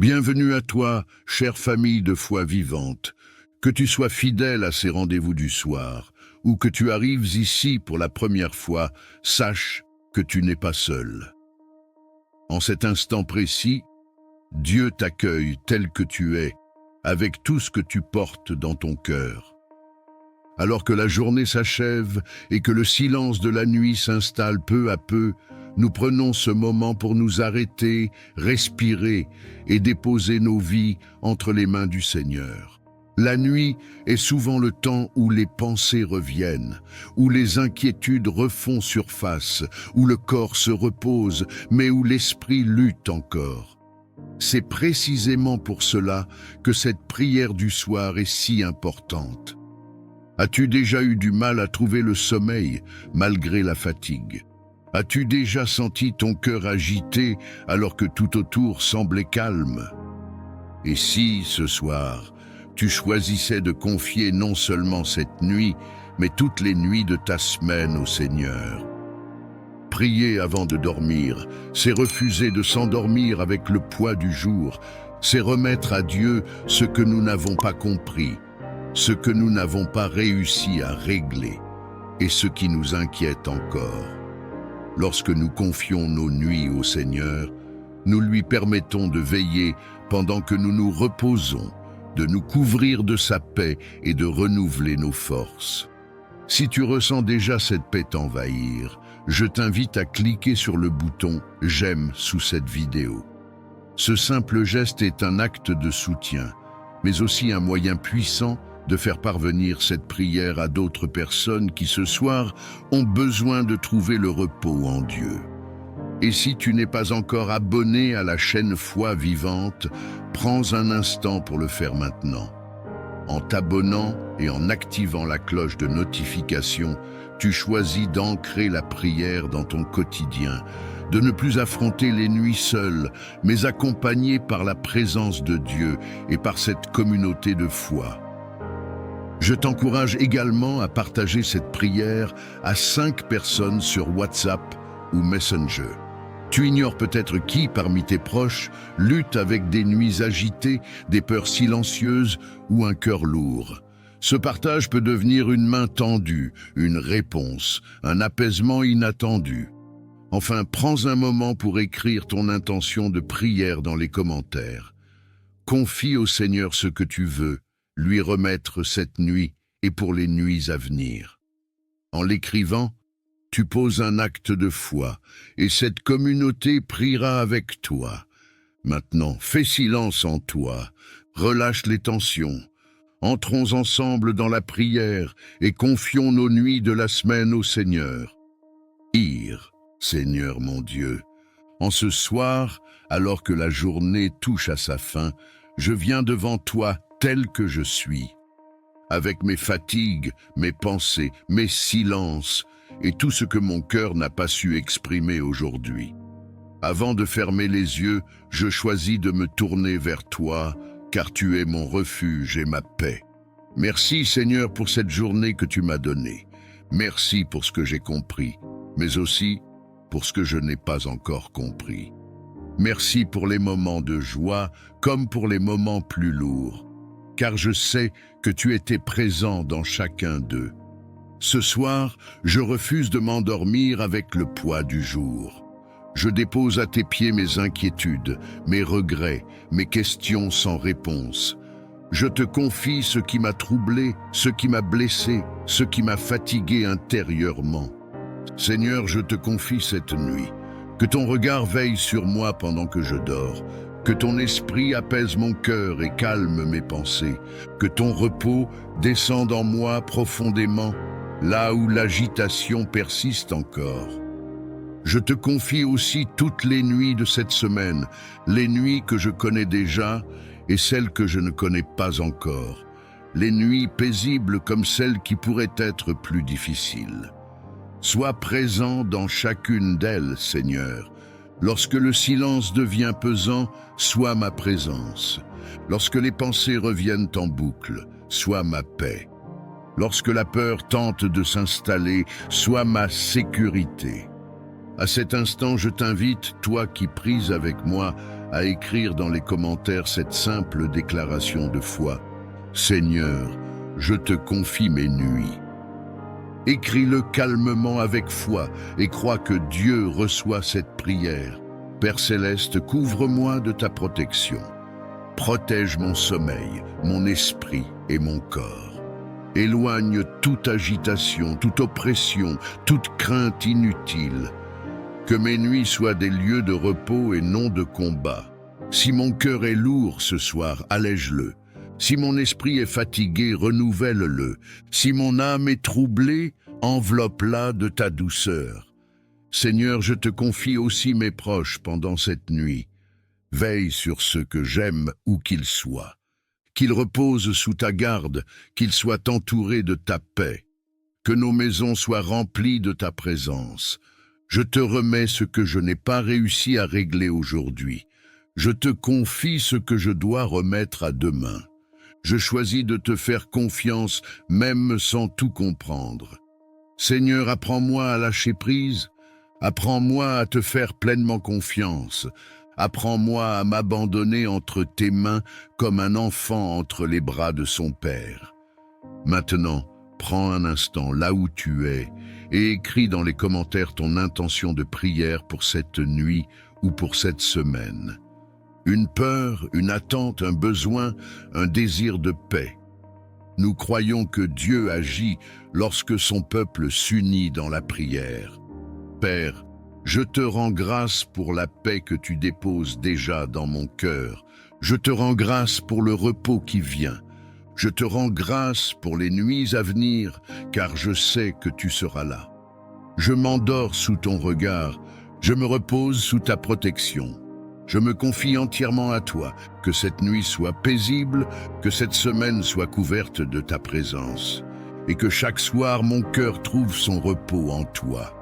Bienvenue à toi, chère famille de foi vivante. Que tu sois fidèle à ces rendez-vous du soir, ou que tu arrives ici pour la première fois, sache que tu n'es pas seul. En cet instant précis, Dieu t'accueille tel que tu es, avec tout ce que tu portes dans ton cœur. Alors que la journée s'achève et que le silence de la nuit s'installe peu à peu, nous prenons ce moment pour nous arrêter, respirer et déposer nos vies entre les mains du Seigneur. La nuit est souvent le temps où les pensées reviennent, où les inquiétudes refont surface, où le corps se repose, mais où l'esprit lutte encore. C'est précisément pour cela que cette prière du soir est si importante. As-tu déjà eu du mal à trouver le sommeil malgré la fatigue? As-tu déjà senti ton cœur agité alors que tout autour semblait calme? Et si, ce soir, tu choisissais de confier non seulement cette nuit, mais toutes les nuits de ta semaine au Seigneur? Prier avant de dormir, c'est refuser de s'endormir avec le poids du jour, c'est remettre à Dieu ce que nous n'avons pas compris, ce que nous n'avons pas réussi à régler et ce qui nous inquiète encore. Lorsque nous confions nos nuits au Seigneur, nous lui permettons de veiller pendant que nous nous reposons, de nous couvrir de sa paix et de renouveler nos forces. Si tu ressens déjà cette paix t'envahir, je t'invite à cliquer sur le bouton « J'aime » sous cette vidéo. Ce simple geste est un acte de soutien, mais aussi un moyen puissant de faire parvenir cette prière à d'autres personnes qui ce soir ont besoin de trouver le repos en Dieu. Et si tu n'es pas encore abonné à la chaîne Foi Vivante, prends un instant pour le faire maintenant. En t'abonnant et en activant la cloche de notification, tu choisis d'ancrer la prière dans ton quotidien, de ne plus affronter les nuits seules, mais accompagné par la présence de Dieu et par cette communauté de foi. Je t'encourage également à partager cette prière à 5 personnes sur WhatsApp ou Messenger. Tu ignores peut-être qui parmi tes proches lutte avec des nuits agitées, des peurs silencieuses ou un cœur lourd. Ce partage peut devenir une main tendue, une réponse, un apaisement inattendu. Enfin, prends un moment pour écrire ton intention de prière dans les commentaires. Confie au Seigneur ce que tu veux, lui remettre cette nuit et pour les nuits à venir. En l'écrivant, tu poses un acte de foi et cette communauté priera avec toi. Maintenant, fais silence en toi, relâche les tensions. Entrons ensemble dans la prière et confions nos nuits de la semaine au Seigneur. Seigneur mon Dieu, en ce soir, alors que la journée touche à sa fin, je viens devant toi tel que je suis, avec mes fatigues, mes pensées, mes silences et tout ce que mon cœur n'a pas su exprimer aujourd'hui. Avant de fermer les yeux, je choisis de me tourner vers toi, car tu es mon refuge et ma paix. Merci Seigneur pour cette journée que tu m'as donnée. Merci pour ce que j'ai compris, mais aussi pour ce que je n'ai pas encore compris. Merci pour les moments de joie comme pour les moments plus lourds, car je sais que tu étais présent dans chacun d'eux. Ce soir, je refuse de m'endormir avec le poids du jour. Je dépose à tes pieds mes inquiétudes, mes regrets, mes questions sans réponse. Je te confie ce qui m'a troublé, ce qui m'a blessé, ce qui m'a fatigué intérieurement. Seigneur, je te confie cette nuit. Que ton regard veille sur moi pendant que je dors. Que ton esprit apaise mon cœur et calme mes pensées. Que ton repos descende en moi profondément, là où l'agitation persiste encore. Je te confie aussi toutes les nuits de cette semaine, les nuits que je connais déjà et celles que je ne connais pas encore, les nuits paisibles comme celles qui pourraient être plus difficiles. Sois présent dans chacune d'elles, Seigneur. Lorsque le silence devient pesant, sois ma présence. Lorsque les pensées reviennent en boucle, sois ma paix. Lorsque la peur tente de s'installer, sois ma sécurité. À cet instant, je t'invite, toi qui pries avec moi, à écrire dans les commentaires cette simple déclaration de foi. Seigneur, je te confie mes nuits. Écris-le calmement avec foi et crois que Dieu reçoit cette prière. Père céleste, couvre-moi de ta protection. Protège mon sommeil, mon esprit et mon corps. Éloigne toute agitation, toute oppression, toute crainte inutile. Que mes nuits soient des lieux de repos et non de combat. Si mon cœur est lourd ce soir, allège-le. Si mon esprit est fatigué, renouvelle-le. Si mon âme est troublée, enveloppe-la de ta douceur. Seigneur, je te confie aussi mes proches pendant cette nuit. Veille sur ceux que j'aime où qu'ils soient. Qu'ils reposent sous ta garde, qu'ils soient entourés de ta paix. Que nos maisons soient remplies de ta présence. Je te remets ce que je n'ai pas réussi à régler aujourd'hui. Je te confie ce que je dois remettre à demain. Je choisis de te faire confiance même sans tout comprendre. Seigneur, apprends-moi à lâcher prise. Apprends-moi à te faire pleinement confiance. Apprends-moi à m'abandonner entre tes mains comme un enfant entre les bras de son père. Maintenant, prends un instant là où tu es et écris dans les commentaires ton intention de prière pour cette nuit ou pour cette semaine. Une peur, une attente, un besoin, un désir de paix. Nous croyons que Dieu agit lorsque son peuple s'unit dans la prière. Père, je te rends grâce pour la paix que tu déposes déjà dans mon cœur. Je te rends grâce pour le repos qui vient. Je te rends grâce pour les nuits à venir, car je sais que tu seras là. Je m'endors sous ton regard, je me repose sous ta protection. Je me confie entièrement à toi, que cette nuit soit paisible, que cette semaine soit couverte de ta présence, et que chaque soir mon cœur trouve son repos en toi.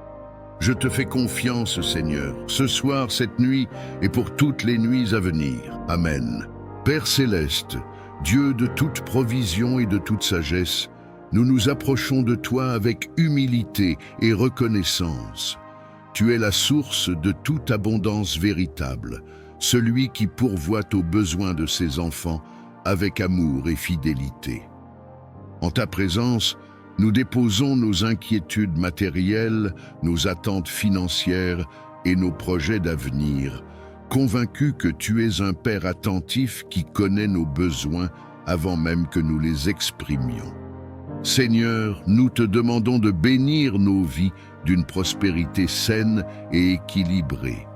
Je te fais confiance, Seigneur, ce soir, cette nuit, et pour toutes les nuits à venir. Amen. Père céleste, Dieu de toute provision et de toute sagesse, nous nous approchons de toi avec humilité et reconnaissance. Tu es la source de toute abondance véritable, celui qui pourvoit aux besoins de ses enfants avec amour et fidélité. En ta présence, nous déposons nos inquiétudes matérielles, nos attentes financières et nos projets d'avenir, convaincus que tu es un Père attentif qui connaît nos besoins avant même que nous les exprimions. Seigneur, nous te demandons de bénir nos vies d'une prospérité saine et équilibrée.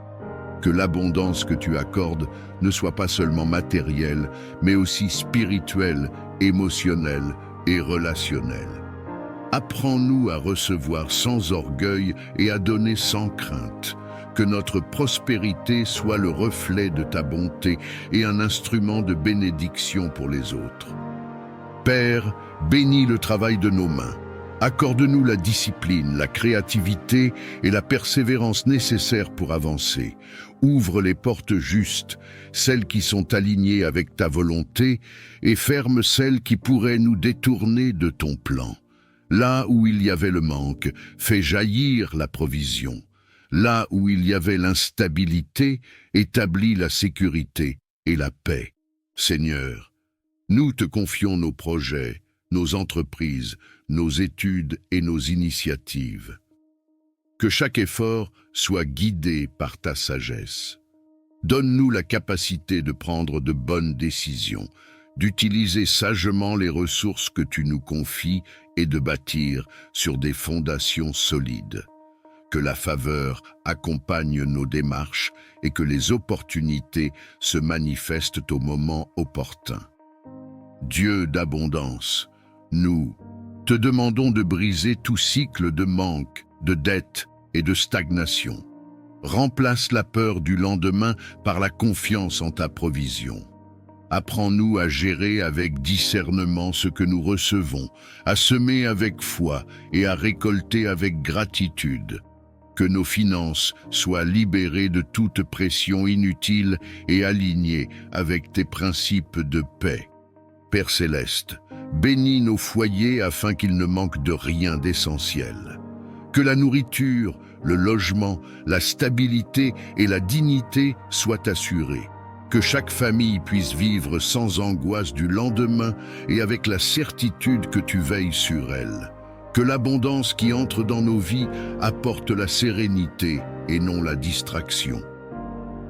Que l'abondance que tu accordes ne soit pas seulement matérielle, mais aussi spirituelle, émotionnelle et relationnelle. Apprends-nous à recevoir sans orgueil et à donner sans crainte. Que notre prospérité soit le reflet de ta bonté et un instrument de bénédiction pour les autres. Père, bénis le travail de nos mains. Accorde-nous la discipline, la créativité et la persévérance nécessaires pour avancer. Ouvre les portes justes, celles qui sont alignées avec ta volonté, et ferme celles qui pourraient nous détourner de ton plan. Là où il y avait le manque, fais jaillir la provision. Là où il y avait l'instabilité, établis la sécurité et la paix. Seigneur, nous te confions nos projets, nos entreprises, nos études et nos initiatives. Que chaque effort soit guidé par ta sagesse. Donne-nous la capacité de prendre de bonnes décisions, d'utiliser sagement les ressources que tu nous confies et de bâtir sur des fondations solides. Que la faveur accompagne nos démarches et que les opportunités se manifestent au moment opportun. Dieu d'abondance, nous te demandons de briser tout cycle de manque, de dette et de stagnation. Remplace la peur du lendemain par la confiance en ta provision. Apprends-nous à gérer avec discernement ce que nous recevons, à semer avec foi et à récolter avec gratitude. Que nos finances soient libérées de toute pression inutile et alignées avec tes principes de paix. Père céleste, bénis nos foyers afin qu'ils ne manquent de rien d'essentiel. Que la nourriture, le logement, la stabilité et la dignité soient assurés. Que chaque famille puisse vivre sans angoisse du lendemain et avec la certitude que tu veilles sur elle. Que l'abondance qui entre dans nos vies apporte la sérénité et non la distraction.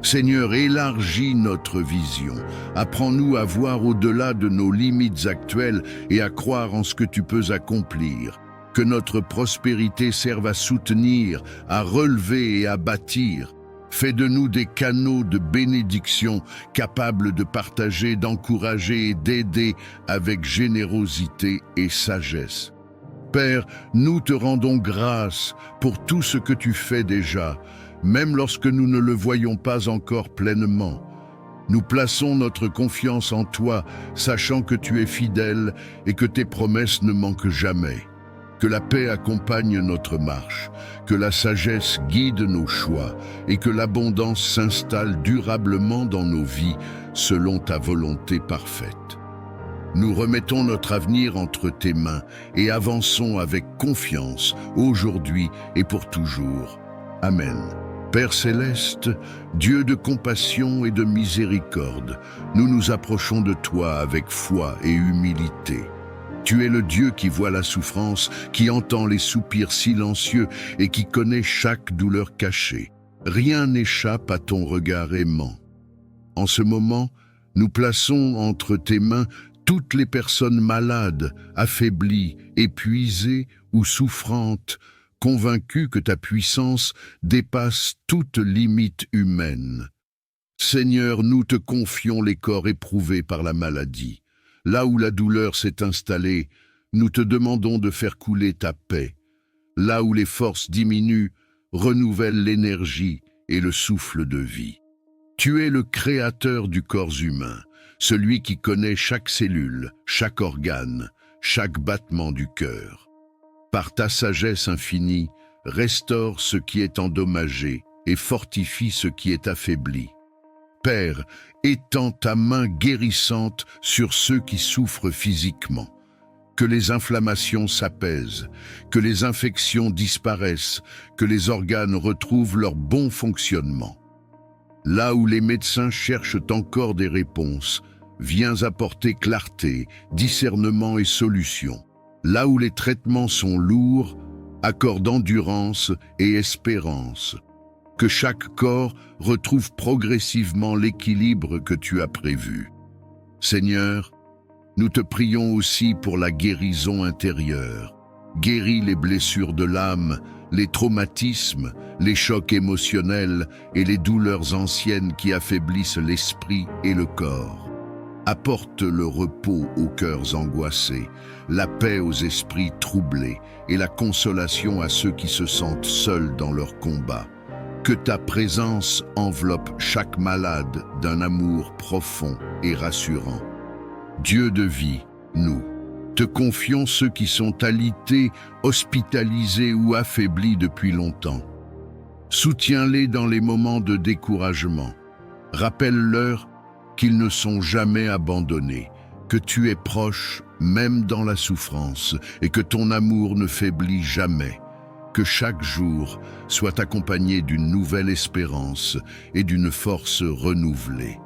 Seigneur, élargis notre vision. Apprends-nous à voir au-delà de nos limites actuelles et à croire en ce que tu peux accomplir. Que notre prospérité serve à soutenir, à relever et à bâtir. Fais de nous des canaux de bénédiction capables de partager, d'encourager et d'aider avec générosité et sagesse. Père, nous te rendons grâce pour tout ce que tu fais déjà, même lorsque nous ne le voyons pas encore pleinement. Nous plaçons notre confiance en toi, sachant que tu es fidèle et que tes promesses ne manquent jamais. Que la paix accompagne notre marche, que la sagesse guide nos choix et que l'abondance s'installe durablement dans nos vies selon ta volonté parfaite. Nous remettons notre avenir entre tes mains et avançons avec confiance aujourd'hui et pour toujours. Amen. Père céleste, Dieu de compassion et de miséricorde, nous nous approchons de toi avec foi et humilité. Tu es le Dieu qui voit la souffrance, qui entend les soupirs silencieux et qui connaît chaque douleur cachée. Rien n'échappe à ton regard aimant. En ce moment, nous plaçons entre tes mains toutes les personnes malades, affaiblies, épuisées ou souffrantes, convaincues que ta puissance dépasse toute limite humaine. Seigneur, nous te confions les corps éprouvés par la maladie. Là où la douleur s'est installée, nous te demandons de faire couler ta paix. Là où les forces diminuent, renouvelle l'énergie et le souffle de vie. Tu es le créateur du corps humain, celui qui connaît chaque cellule, chaque organe, chaque battement du cœur. Par ta sagesse infinie, restaure ce qui est endommagé et fortifie ce qui est affaibli. Père, étends ta main guérissante sur ceux qui souffrent physiquement. Que les inflammations s'apaisent, que les infections disparaissent, que les organes retrouvent leur bon fonctionnement. Là où les médecins cherchent encore des réponses, viens apporter clarté, discernement et solution. Là où les traitements sont lourds, accorde endurance et espérance. Que chaque corps retrouve progressivement l'équilibre que tu as prévu. Seigneur, nous te prions aussi pour la guérison intérieure. Guéris les blessures de l'âme, les traumatismes, les chocs émotionnels et les douleurs anciennes qui affaiblissent l'esprit et le corps. Apporte le repos aux cœurs angoissés, la paix aux esprits troublés et la consolation à ceux qui se sentent seuls dans leur combat. Que ta présence enveloppe chaque malade d'un amour profond et rassurant. Dieu de vie, nous te confions ceux qui sont alités, hospitalisés ou affaiblis depuis longtemps. Soutiens-les dans les moments de découragement. Rappelle-leur qu'ils ne sont jamais abandonnés, que tu es proche même dans la souffrance et que ton amour ne faiblit jamais. Que chaque jour soit accompagné d'une nouvelle espérance et d'une force renouvelée.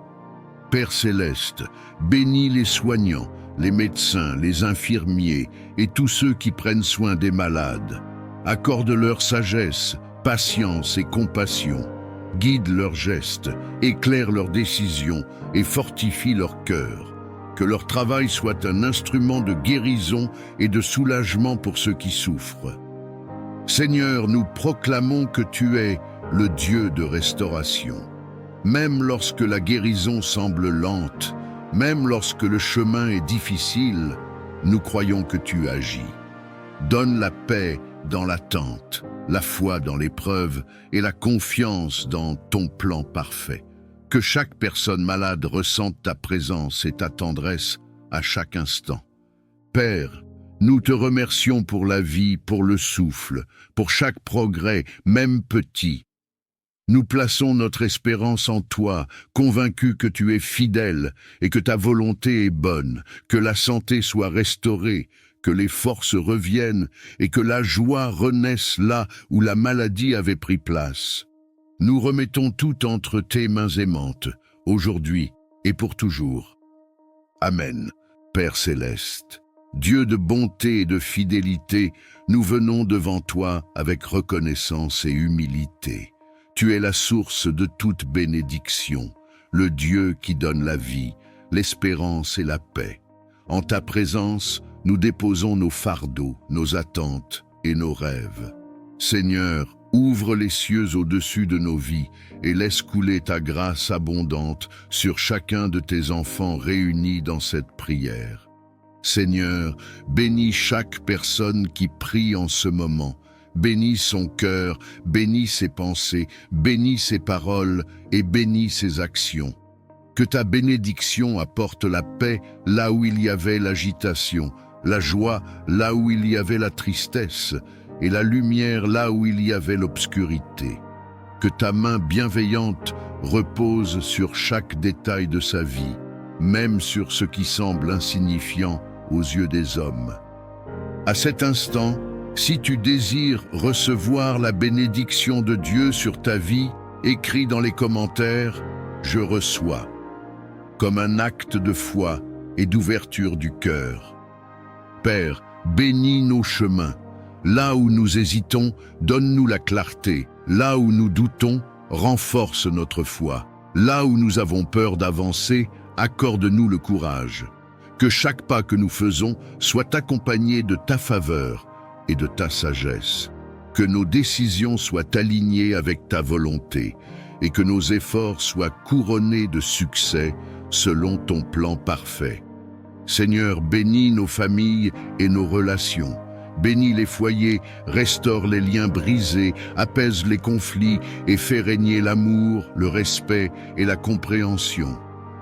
Père céleste, bénis les soignants, les médecins, les infirmiers et tous ceux qui prennent soin des malades. Accorde-leur sagesse, patience et compassion. Guide leurs gestes, éclaire leurs décisions et fortifie leur cœur. Que leur travail soit un instrument de guérison et de soulagement pour ceux qui souffrent. Seigneur, nous proclamons que tu es le Dieu de restauration. Même lorsque la guérison semble lente, même lorsque le chemin est difficile, nous croyons que tu agis. Donne la paix dans l'attente, la foi dans l'épreuve et la confiance dans ton plan parfait. Que chaque personne malade ressente ta présence et ta tendresse à chaque instant. Père, nous te remercions pour la vie, pour le souffle, pour chaque progrès, même petit. Nous plaçons notre espérance en toi, convaincus que tu es fidèle et que ta volonté est bonne, que la santé soit restaurée, que les forces reviennent et que la joie renaisse là où la maladie avait pris place. Nous remettons tout entre tes mains aimantes, aujourd'hui et pour toujours. Amen, Père céleste. Dieu de bonté et de fidélité, nous venons devant toi avec reconnaissance et humilité. Tu es la source de toute bénédiction, le Dieu qui donne la vie, l'espérance et la paix. En ta présence, nous déposons nos fardeaux, nos attentes et nos rêves. Seigneur, ouvre les cieux au-dessus de nos vies et laisse couler ta grâce abondante sur chacun de tes enfants réunis dans cette prière. Seigneur, bénis chaque personne qui prie en ce moment. Bénis son cœur, bénis ses pensées, bénis ses paroles et bénis ses actions. Que ta bénédiction apporte la paix là où il y avait l'agitation, la joie là où il y avait la tristesse et la lumière là où il y avait l'obscurité. Que ta main bienveillante repose sur chaque détail de sa vie, même sur ce qui semble insignifiant aux yeux des hommes. À cet instant, si tu désires recevoir la bénédiction de Dieu sur ta vie, écris dans les commentaires « Je reçois » comme un acte de foi et d'ouverture du cœur. Père, bénis nos chemins. Là où nous hésitons, donne-nous la clarté. Là où nous doutons, renforce notre foi. Là où nous avons peur d'avancer, accorde-nous le courage. Que chaque pas que nous faisons soit accompagné de ta faveur et de ta sagesse. Que nos décisions soient alignées avec ta volonté et que nos efforts soient couronnés de succès selon ton plan parfait. Seigneur, bénis nos familles et nos relations. Bénis les foyers, restaure les liens brisés, apaise les conflits et fais régner l'amour, le respect et la compréhension.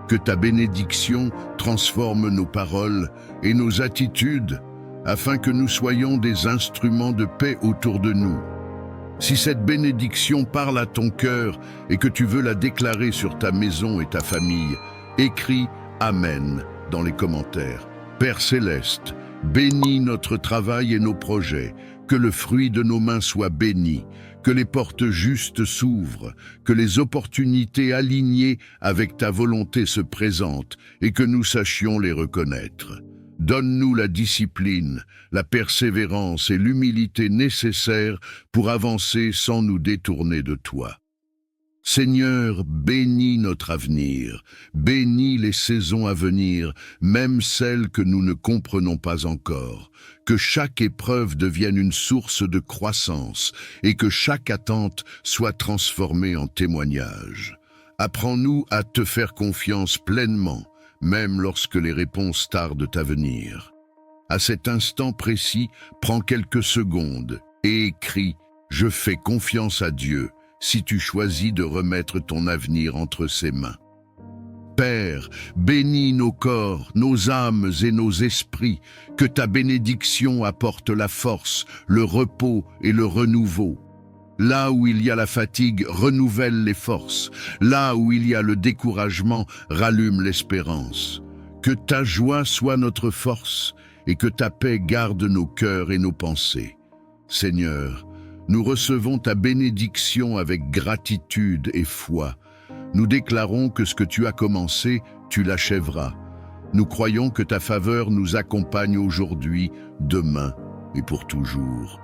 Que ta bénédiction transforme nos paroles et nos attitudes afin que nous soyons des instruments de paix autour de nous. Si cette bénédiction parle à ton cœur et que tu veux la déclarer sur ta maison et ta famille, écris « Amen » dans les commentaires. Père céleste, bénis notre travail et nos projets, que le fruit de nos mains soit béni, que les portes justes s'ouvrent, que les opportunités alignées avec ta volonté se présentent et que nous sachions les reconnaître. Donne-nous la discipline, la persévérance et l'humilité nécessaires pour avancer sans nous détourner de toi. Seigneur, bénis notre avenir, bénis les saisons à venir, même celles que nous ne comprenons pas encore. Que chaque épreuve devienne une source de croissance et que chaque attente soit transformée en témoignage. Apprends-nous à te faire confiance pleinement, même lorsque les réponses tardent à venir. À cet instant précis, prends quelques secondes et écris « Je fais confiance à Dieu » si tu choisis de remettre ton avenir entre ses mains. Père, bénis nos corps, nos âmes et nos esprits, que ta bénédiction apporte la force, le repos et le renouveau. Là où il y a la fatigue, renouvelle les forces. Là où il y a le découragement, rallume l'espérance. Que ta joie soit notre force et que ta paix garde nos cœurs et nos pensées. Seigneur, nous recevons ta bénédiction avec gratitude et foi. Nous déclarons que ce que tu as commencé, tu l'achèveras. Nous croyons que ta faveur nous accompagne aujourd'hui, demain et pour toujours.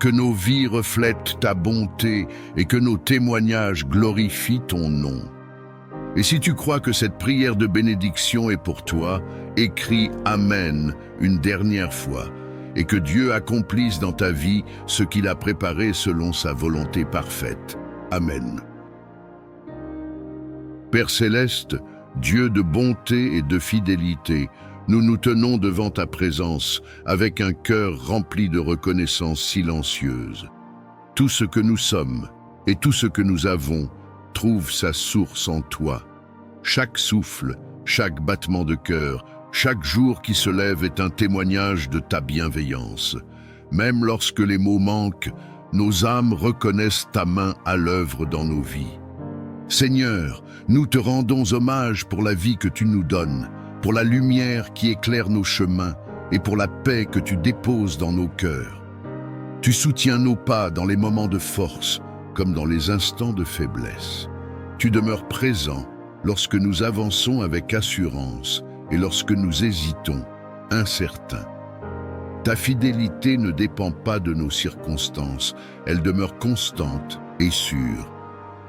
Que nos vies reflètent ta bonté et que nos témoignages glorifient ton nom. Et si tu crois que cette prière de bénédiction est pour toi, écris « Amen » une dernière fois. Et que Dieu accomplisse dans ta vie ce qu'il a préparé selon sa volonté parfaite. Amen. Père céleste, Dieu de bonté et de fidélité, nous nous tenons devant ta présence avec un cœur rempli de reconnaissance silencieuse. Tout ce que nous sommes et tout ce que nous avons trouve sa source en toi. Chaque souffle, chaque battement de cœur, chaque jour qui se lève est un témoignage de ta bienveillance. Même lorsque les mots manquent, nos âmes reconnaissent ta main à l'œuvre dans nos vies. Seigneur, nous te rendons hommage pour la vie que tu nous donnes, pour la lumière qui éclaire nos chemins et pour la paix que tu déposes dans nos cœurs. Tu soutiens nos pas dans les moments de force comme dans les instants de faiblesse. Tu demeures présent lorsque nous avançons avec assurance et lorsque nous hésitons, incertains. Ta fidélité ne dépend pas de nos circonstances, elle demeure constante et sûre.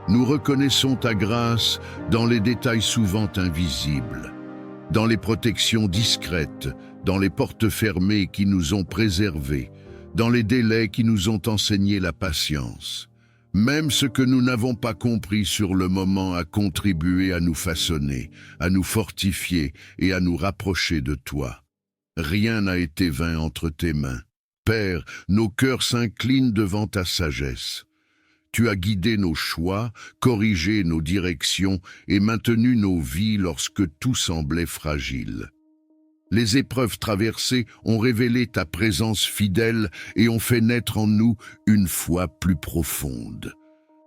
Nous reconnaissons ta grâce dans les détails souvent invisibles, dans les protections discrètes, dans les portes fermées qui nous ont préservés, dans les délais qui nous ont enseigné la patience. Même ce que nous n'avons pas compris sur le moment a contribué à nous façonner, à nous fortifier et à nous rapprocher de toi. Rien n'a été vain entre tes mains. Père, nos cœurs s'inclinent devant ta sagesse. Tu as guidé nos choix, corrigé nos directions et maintenu nos vies lorsque tout semblait fragile. Les épreuves traversées ont révélé ta présence fidèle et ont fait naître en nous une foi plus profonde.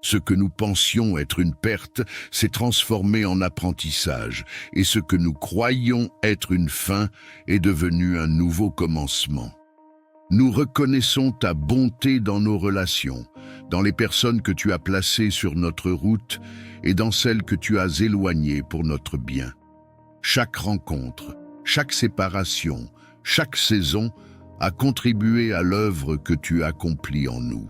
Ce que nous pensions être une perte s'est transformé en apprentissage, et ce que nous croyions être une fin est devenu un nouveau commencement. Nous reconnaissons ta bonté dans nos relations, dans les personnes que tu as placées sur notre route et dans celles que tu as éloignées pour notre bien. Chaque rencontre, chaque séparation, chaque saison a contribué à l'œuvre que tu accomplis en nous.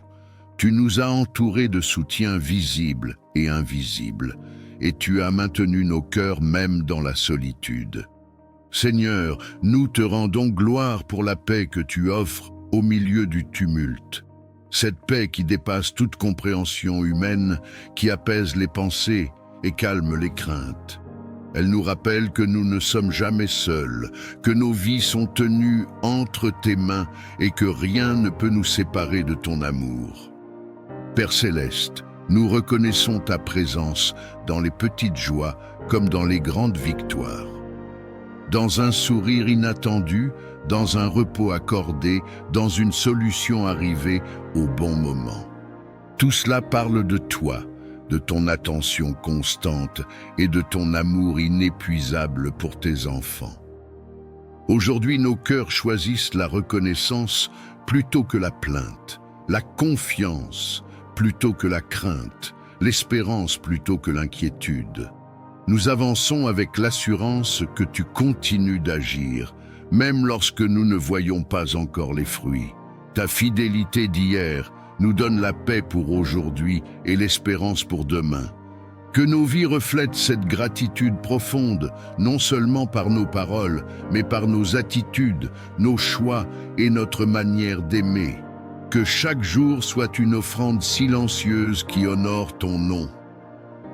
Tu nous as entourés de soutien visible et invisible, et tu as maintenu nos cœurs même dans la solitude. Seigneur, nous te rendons gloire pour la paix que tu offres au milieu du tumulte. Cette paix qui dépasse toute compréhension humaine, qui apaise les pensées et calme les craintes. Elle nous rappelle que nous ne sommes jamais seuls, que nos vies sont tenues entre tes mains et que rien ne peut nous séparer de ton amour. Père céleste, nous reconnaissons ta présence dans les petites joies comme dans les grandes victoires. Dans un sourire inattendu, dans un repos accordé, dans une solution arrivée au bon moment. Tout cela parle de toi, de ton attention constante et de ton amour inépuisable pour tes enfants. Aujourd'hui, nos cœurs choisissent la reconnaissance plutôt que la plainte, la confiance plutôt que la crainte, l'espérance plutôt que l'inquiétude. Nous avançons avec l'assurance que tu continues d'agir, même lorsque nous ne voyons pas encore les fruits. Ta fidélité d'hier nous donne la paix pour aujourd'hui et l'espérance pour demain. Que nos vies reflètent cette gratitude profonde, non seulement par nos paroles, mais par nos attitudes, nos choix et notre manière d'aimer. Que chaque jour soit une offrande silencieuse qui honore ton nom.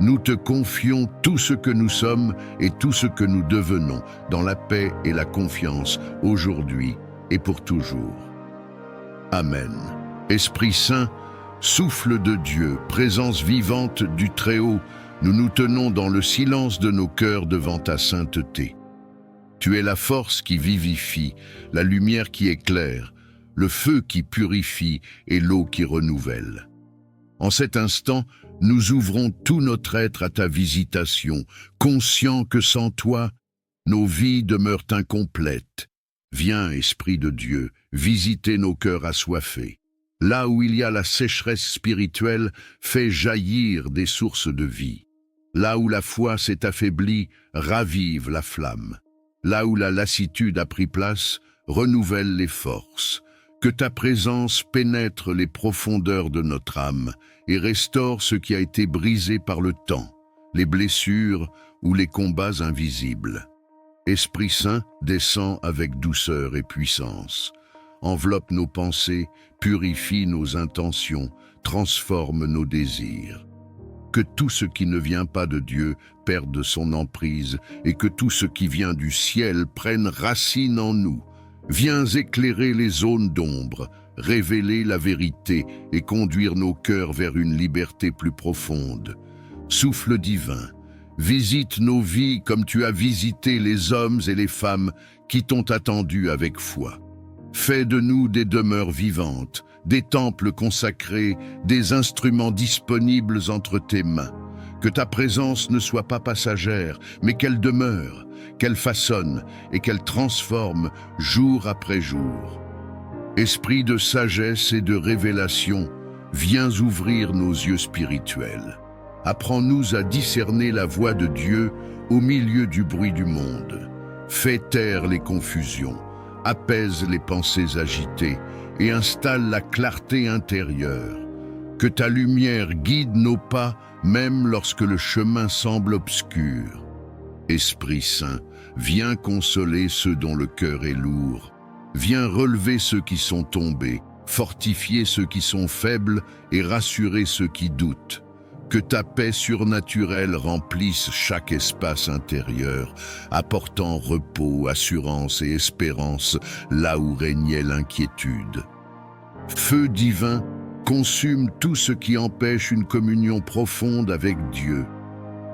Nous te confions tout ce que nous sommes et tout ce que nous devenons dans la paix et la confiance aujourd'hui et pour toujours. Amen. Esprit Saint, souffle de Dieu, présence vivante du Très-Haut, nous nous tenons dans le silence de nos cœurs devant ta sainteté. Tu es la force qui vivifie, la lumière qui éclaire, le feu qui purifie et l'eau qui renouvelle. En cet instant, nous ouvrons tout notre être à ta visitation, conscients que sans toi, nos vies demeurent incomplètes. Viens, Esprit de Dieu, visiter nos cœurs assoiffés. Là où il y a la sécheresse spirituelle, fais jaillir des sources de vie. Là où la foi s'est affaiblie, ravive la flamme. Là où la lassitude a pris place, renouvelle les forces. Que ta présence pénètre les profondeurs de notre âme et restaure ce qui a été brisé par le temps, les blessures ou les combats invisibles. Esprit Saint, descend avec douceur et puissance. Enveloppe nos pensées, purifie nos intentions, transforme nos désirs. Que tout ce qui ne vient pas de Dieu perde son emprise et que tout ce qui vient du ciel prenne racine en nous. Viens éclairer les zones d'ombre, révéler la vérité et conduire nos cœurs vers une liberté plus profonde. Souffle divin, visite nos vies comme tu as visité les hommes et les femmes qui t'ont attendu avec foi. Fais de nous des demeures vivantes, des temples consacrés, des instruments disponibles entre tes mains. Que ta présence ne soit pas passagère, mais qu'elle demeure, qu'elle façonne et qu'elle transforme jour après jour. Esprit de sagesse et de révélation, viens ouvrir nos yeux spirituels. Apprends-nous à discerner la voix de Dieu au milieu du bruit du monde. Fais taire les confusions, apaise les pensées agitées et installe la clarté intérieure. Que ta lumière guide nos pas, même lorsque le chemin semble obscur. Esprit Saint, viens consoler ceux dont le cœur est lourd. Viens relever ceux qui sont tombés, fortifier ceux qui sont faibles et rassurer ceux qui doutent. Que ta paix surnaturelle remplisse chaque espace intérieur, apportant repos, assurance et espérance là où régnait l'inquiétude. Feu divin, consume tout ce qui empêche une communion profonde avec Dieu.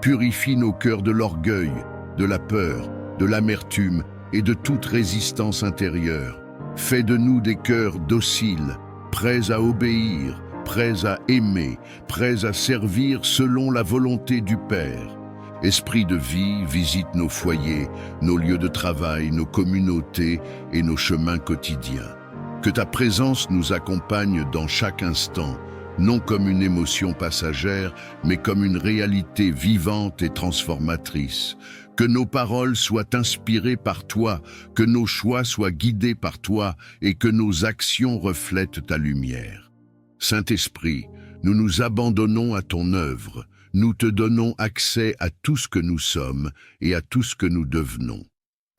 Purifie nos cœurs de l'orgueil, de la peur, de l'amertume et de toute résistance intérieure. Fais de nous des cœurs dociles, prêts à obéir, prêts à aimer, prêts à servir selon la volonté du Père. Esprit de vie, visite nos foyers, nos lieux de travail, nos communautés et nos chemins quotidiens. Que ta présence nous accompagne dans chaque instant, non comme une émotion passagère, mais comme une réalité vivante et transformatrice. Que nos paroles soient inspirées par toi, que nos choix soient guidés par toi et que nos actions reflètent ta lumière. Saint-Esprit, nous nous abandonnons à ton œuvre, nous te donnons accès à tout ce que nous sommes et à tout ce que nous devenons.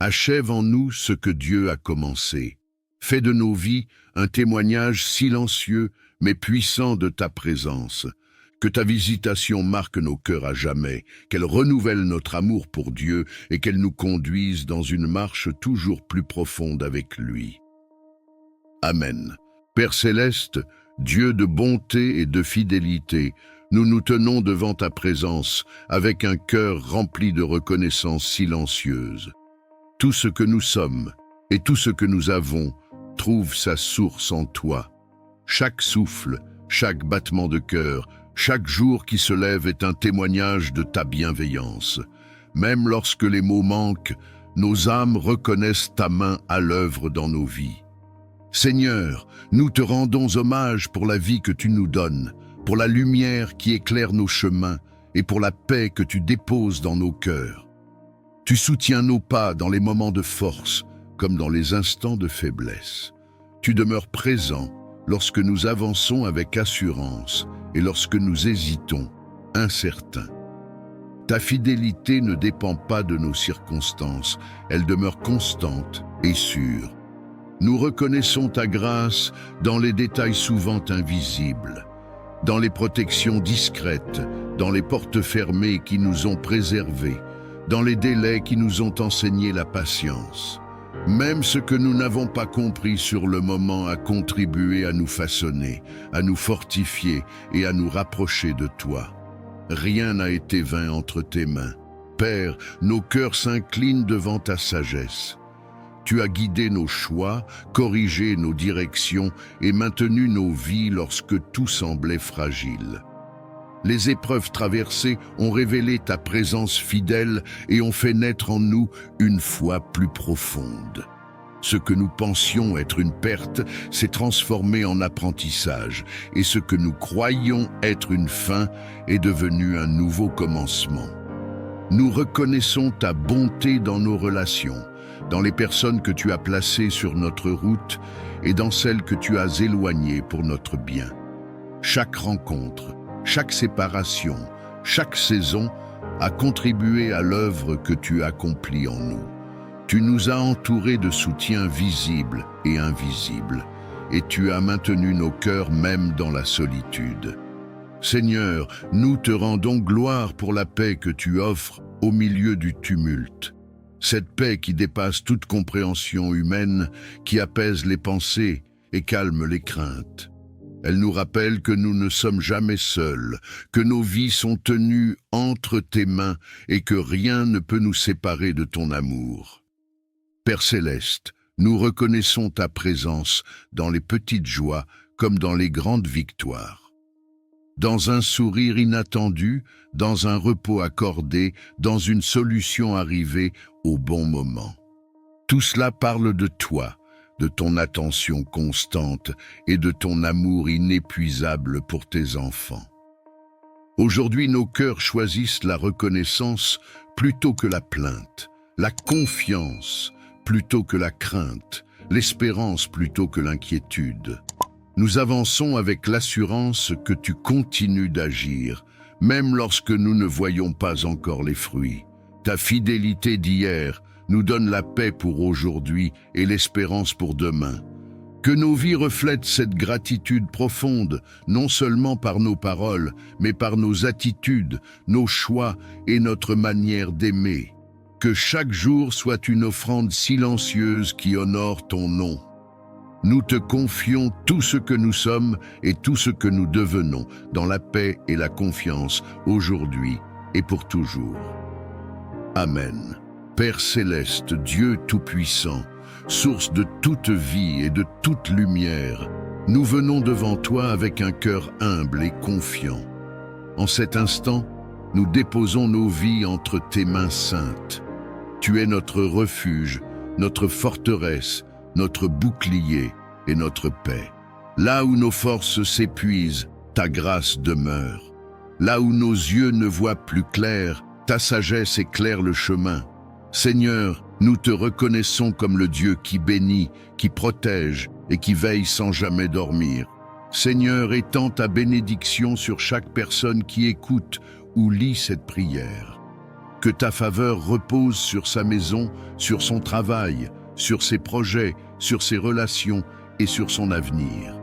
Achève en nous ce que Dieu a commencé. Fais de nos vies un témoignage silencieux mais puissant de ta présence. Que ta visitation marque nos cœurs à jamais, qu'elle renouvelle notre amour pour Dieu et qu'elle nous conduise dans une marche toujours plus profonde avec lui. Amen. Père céleste, Dieu de bonté et de fidélité, nous nous tenons devant ta présence avec un cœur rempli de reconnaissance silencieuse. Tout ce que nous sommes et tout ce que nous avons trouve sa source en toi. Chaque souffle, chaque battement de cœur, chaque jour qui se lève est un témoignage de ta bienveillance. Même lorsque les mots manquent, nos âmes reconnaissent ta main à l'œuvre dans nos vies. Seigneur, nous te rendons hommage pour la vie que tu nous donnes, pour la lumière qui éclaire nos chemins et pour la paix que tu déposes dans nos cœurs. Tu soutiens nos pas dans les moments de force comme dans les instants de faiblesse. Tu demeures présent lorsque nous avançons avec assurance et lorsque nous hésitons, incertains. Ta fidélité ne dépend pas de nos circonstances, elle demeure constante et sûre. Nous reconnaissons ta grâce dans les détails souvent invisibles, dans les protections discrètes, dans les portes fermées qui nous ont préservés, dans les délais qui nous ont enseigné la patience. Même ce que nous n'avons pas compris sur le moment a contribué à nous façonner, à nous fortifier et à nous rapprocher de toi. Rien n'a été vain entre tes mains. Père, nos cœurs s'inclinent devant ta sagesse. Tu as guidé nos choix, corrigé nos directions et maintenu nos vies lorsque tout semblait fragile. Les épreuves traversées ont révélé ta présence fidèle et ont fait naître en nous une foi plus profonde. Ce que nous pensions être une perte s'est transformé en apprentissage et ce que nous croyions être une fin est devenu un nouveau commencement. Nous reconnaissons ta bonté dans nos relations, dans les personnes que tu as placées sur notre route et dans celles que tu as éloignées pour notre bien. Chaque rencontre, chaque séparation, chaque saison a contribué à l'œuvre que tu accomplis en nous. Tu nous as entourés de soutien visible et invisible, et tu as maintenu nos cœurs même dans la solitude. Seigneur, nous te rendons gloire pour la paix que tu offres au milieu du tumulte. Cette paix qui dépasse toute compréhension humaine, qui apaise les pensées et calme les craintes. Elle nous rappelle que nous ne sommes jamais seuls, que nos vies sont tenues entre tes mains et que rien ne peut nous séparer de ton amour. Père céleste, nous reconnaissons ta présence dans les petites joies comme dans les grandes victoires. dans un sourire inattendu, dans un repos accordé, dans une solution arrivée au bon moment. Tout cela parle de toi, de ton attention constante et de ton amour inépuisable pour tes enfants. Aujourd'hui, nos cœurs choisissent la reconnaissance plutôt que la plainte, la confiance plutôt que la crainte, l'espérance plutôt que l'inquiétude. Nous avançons avec l'assurance que tu continues d'agir, même lorsque nous ne voyons pas encore les fruits. Ta fidélité d'hier nous donne la paix pour aujourd'hui et l'espérance pour demain. Que nos vies reflètent cette gratitude profonde, non seulement par nos paroles, mais par nos attitudes, nos choix et notre manière d'aimer. Que chaque jour soit une offrande silencieuse qui honore ton nom. Nous te confions tout ce que nous sommes et tout ce que nous devenons, dans la paix et la confiance, aujourd'hui et pour toujours. Amen. Père céleste, Dieu tout-puissant, source de toute vie et de toute lumière, nous venons devant toi avec un cœur humble et confiant. En cet instant, nous déposons nos vies entre tes mains saintes. Tu es notre refuge, notre forteresse, notre bouclier et notre paix. Là où nos forces s'épuisent, ta grâce demeure. Là où nos yeux ne voient plus clair, ta sagesse éclaire le chemin. Seigneur, nous te reconnaissons comme le Dieu qui bénit, qui protège et qui veille sans jamais dormir. Seigneur, étends ta bénédiction sur chaque personne qui écoute ou lit cette prière. Que ta faveur repose sur sa maison, sur son travail, sur ses projets, sur ses relations et sur son avenir.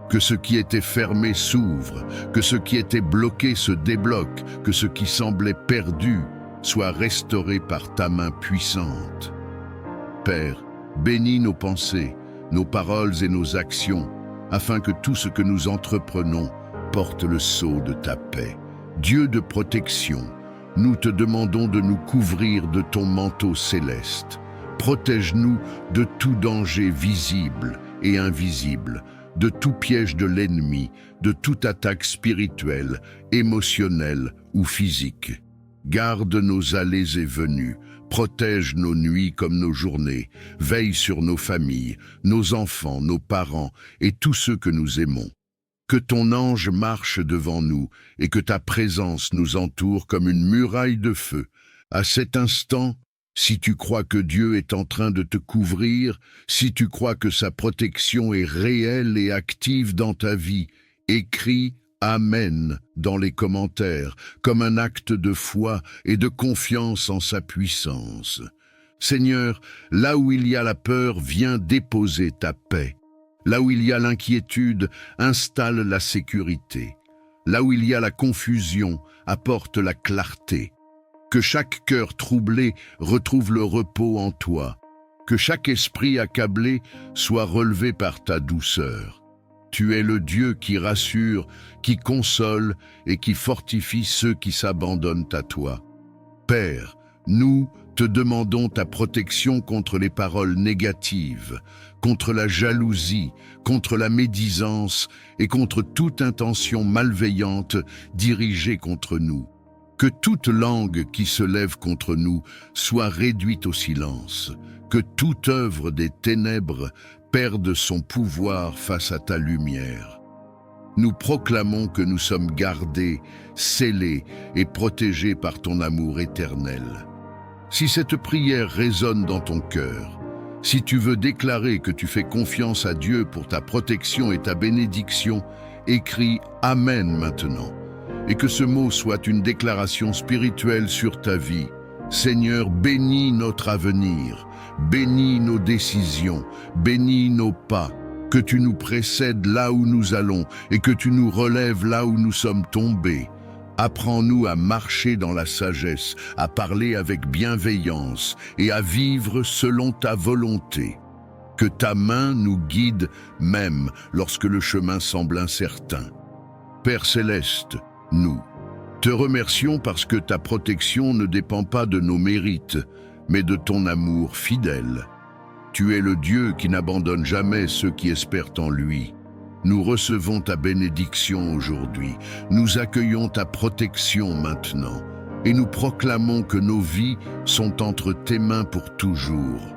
Que ce qui était fermé s'ouvre, que ce qui était bloqué se débloque, que ce qui semblait perdu soit restauré par ta main puissante. Père, bénis nos pensées, nos paroles et nos actions, afin que tout ce que nous entreprenons porte le sceau de ta paix. Dieu de protection, nous te demandons de nous couvrir de ton manteau céleste. Protège-nous de tout danger visible et invisible, de tout piège de l'ennemi, de toute attaque spirituelle, émotionnelle ou physique. Garde nos allées et venues, protège nos nuits comme nos journées, veille sur nos familles, nos enfants, nos parents et tous ceux que nous aimons. Que ton ange marche devant nous et que ta présence nous entoure comme une muraille de feu. À cet instant, si tu crois que Dieu est en train de te couvrir, si tu crois que sa protection est réelle et active dans ta vie, écris Amen dans les commentaires, comme un acte de foi et de confiance en sa puissance. Seigneur, là où il y a la peur, viens déposer ta paix. Là où il y a l'inquiétude, installe la sécurité. Là où il y a la confusion, apporte la clarté. Que chaque cœur troublé retrouve le repos en toi. Que chaque esprit accablé soit relevé par ta douceur. Tu es le Dieu qui rassure, qui console et qui fortifie ceux qui s'abandonnent à toi. Père, nous te demandons ta protection contre les paroles négatives, contre la jalousie, contre la médisance et contre toute intention malveillante dirigée contre nous. Que toute langue qui se lève contre nous soit réduite au silence, que toute œuvre des ténèbres perde son pouvoir face à ta lumière. Nous proclamons que nous sommes gardés, scellés et protégés par ton amour éternel. Si cette prière résonne dans ton cœur, si tu veux déclarer que tu fais confiance à Dieu pour ta protection et ta bénédiction, écris Amen maintenant, et que ce mot soit une déclaration spirituelle sur ta vie. Seigneur, bénis notre avenir, bénis nos décisions, bénis nos pas, que tu nous précèdes là où nous allons et que tu nous relèves là où nous sommes tombés. Apprends-nous à marcher dans la sagesse, à parler avec bienveillance et à vivre selon ta volonté. Que ta main nous guide même lorsque le chemin semble incertain. Père céleste, nous te remercions parce que ta protection ne dépend pas de nos mérites, mais de ton amour fidèle. Tu es le Dieu qui n'abandonne jamais ceux qui espèrent en lui. nous recevons ta bénédiction aujourd'hui, nous accueillons ta protection maintenant, et nous proclamons que nos vies sont entre tes mains pour toujours.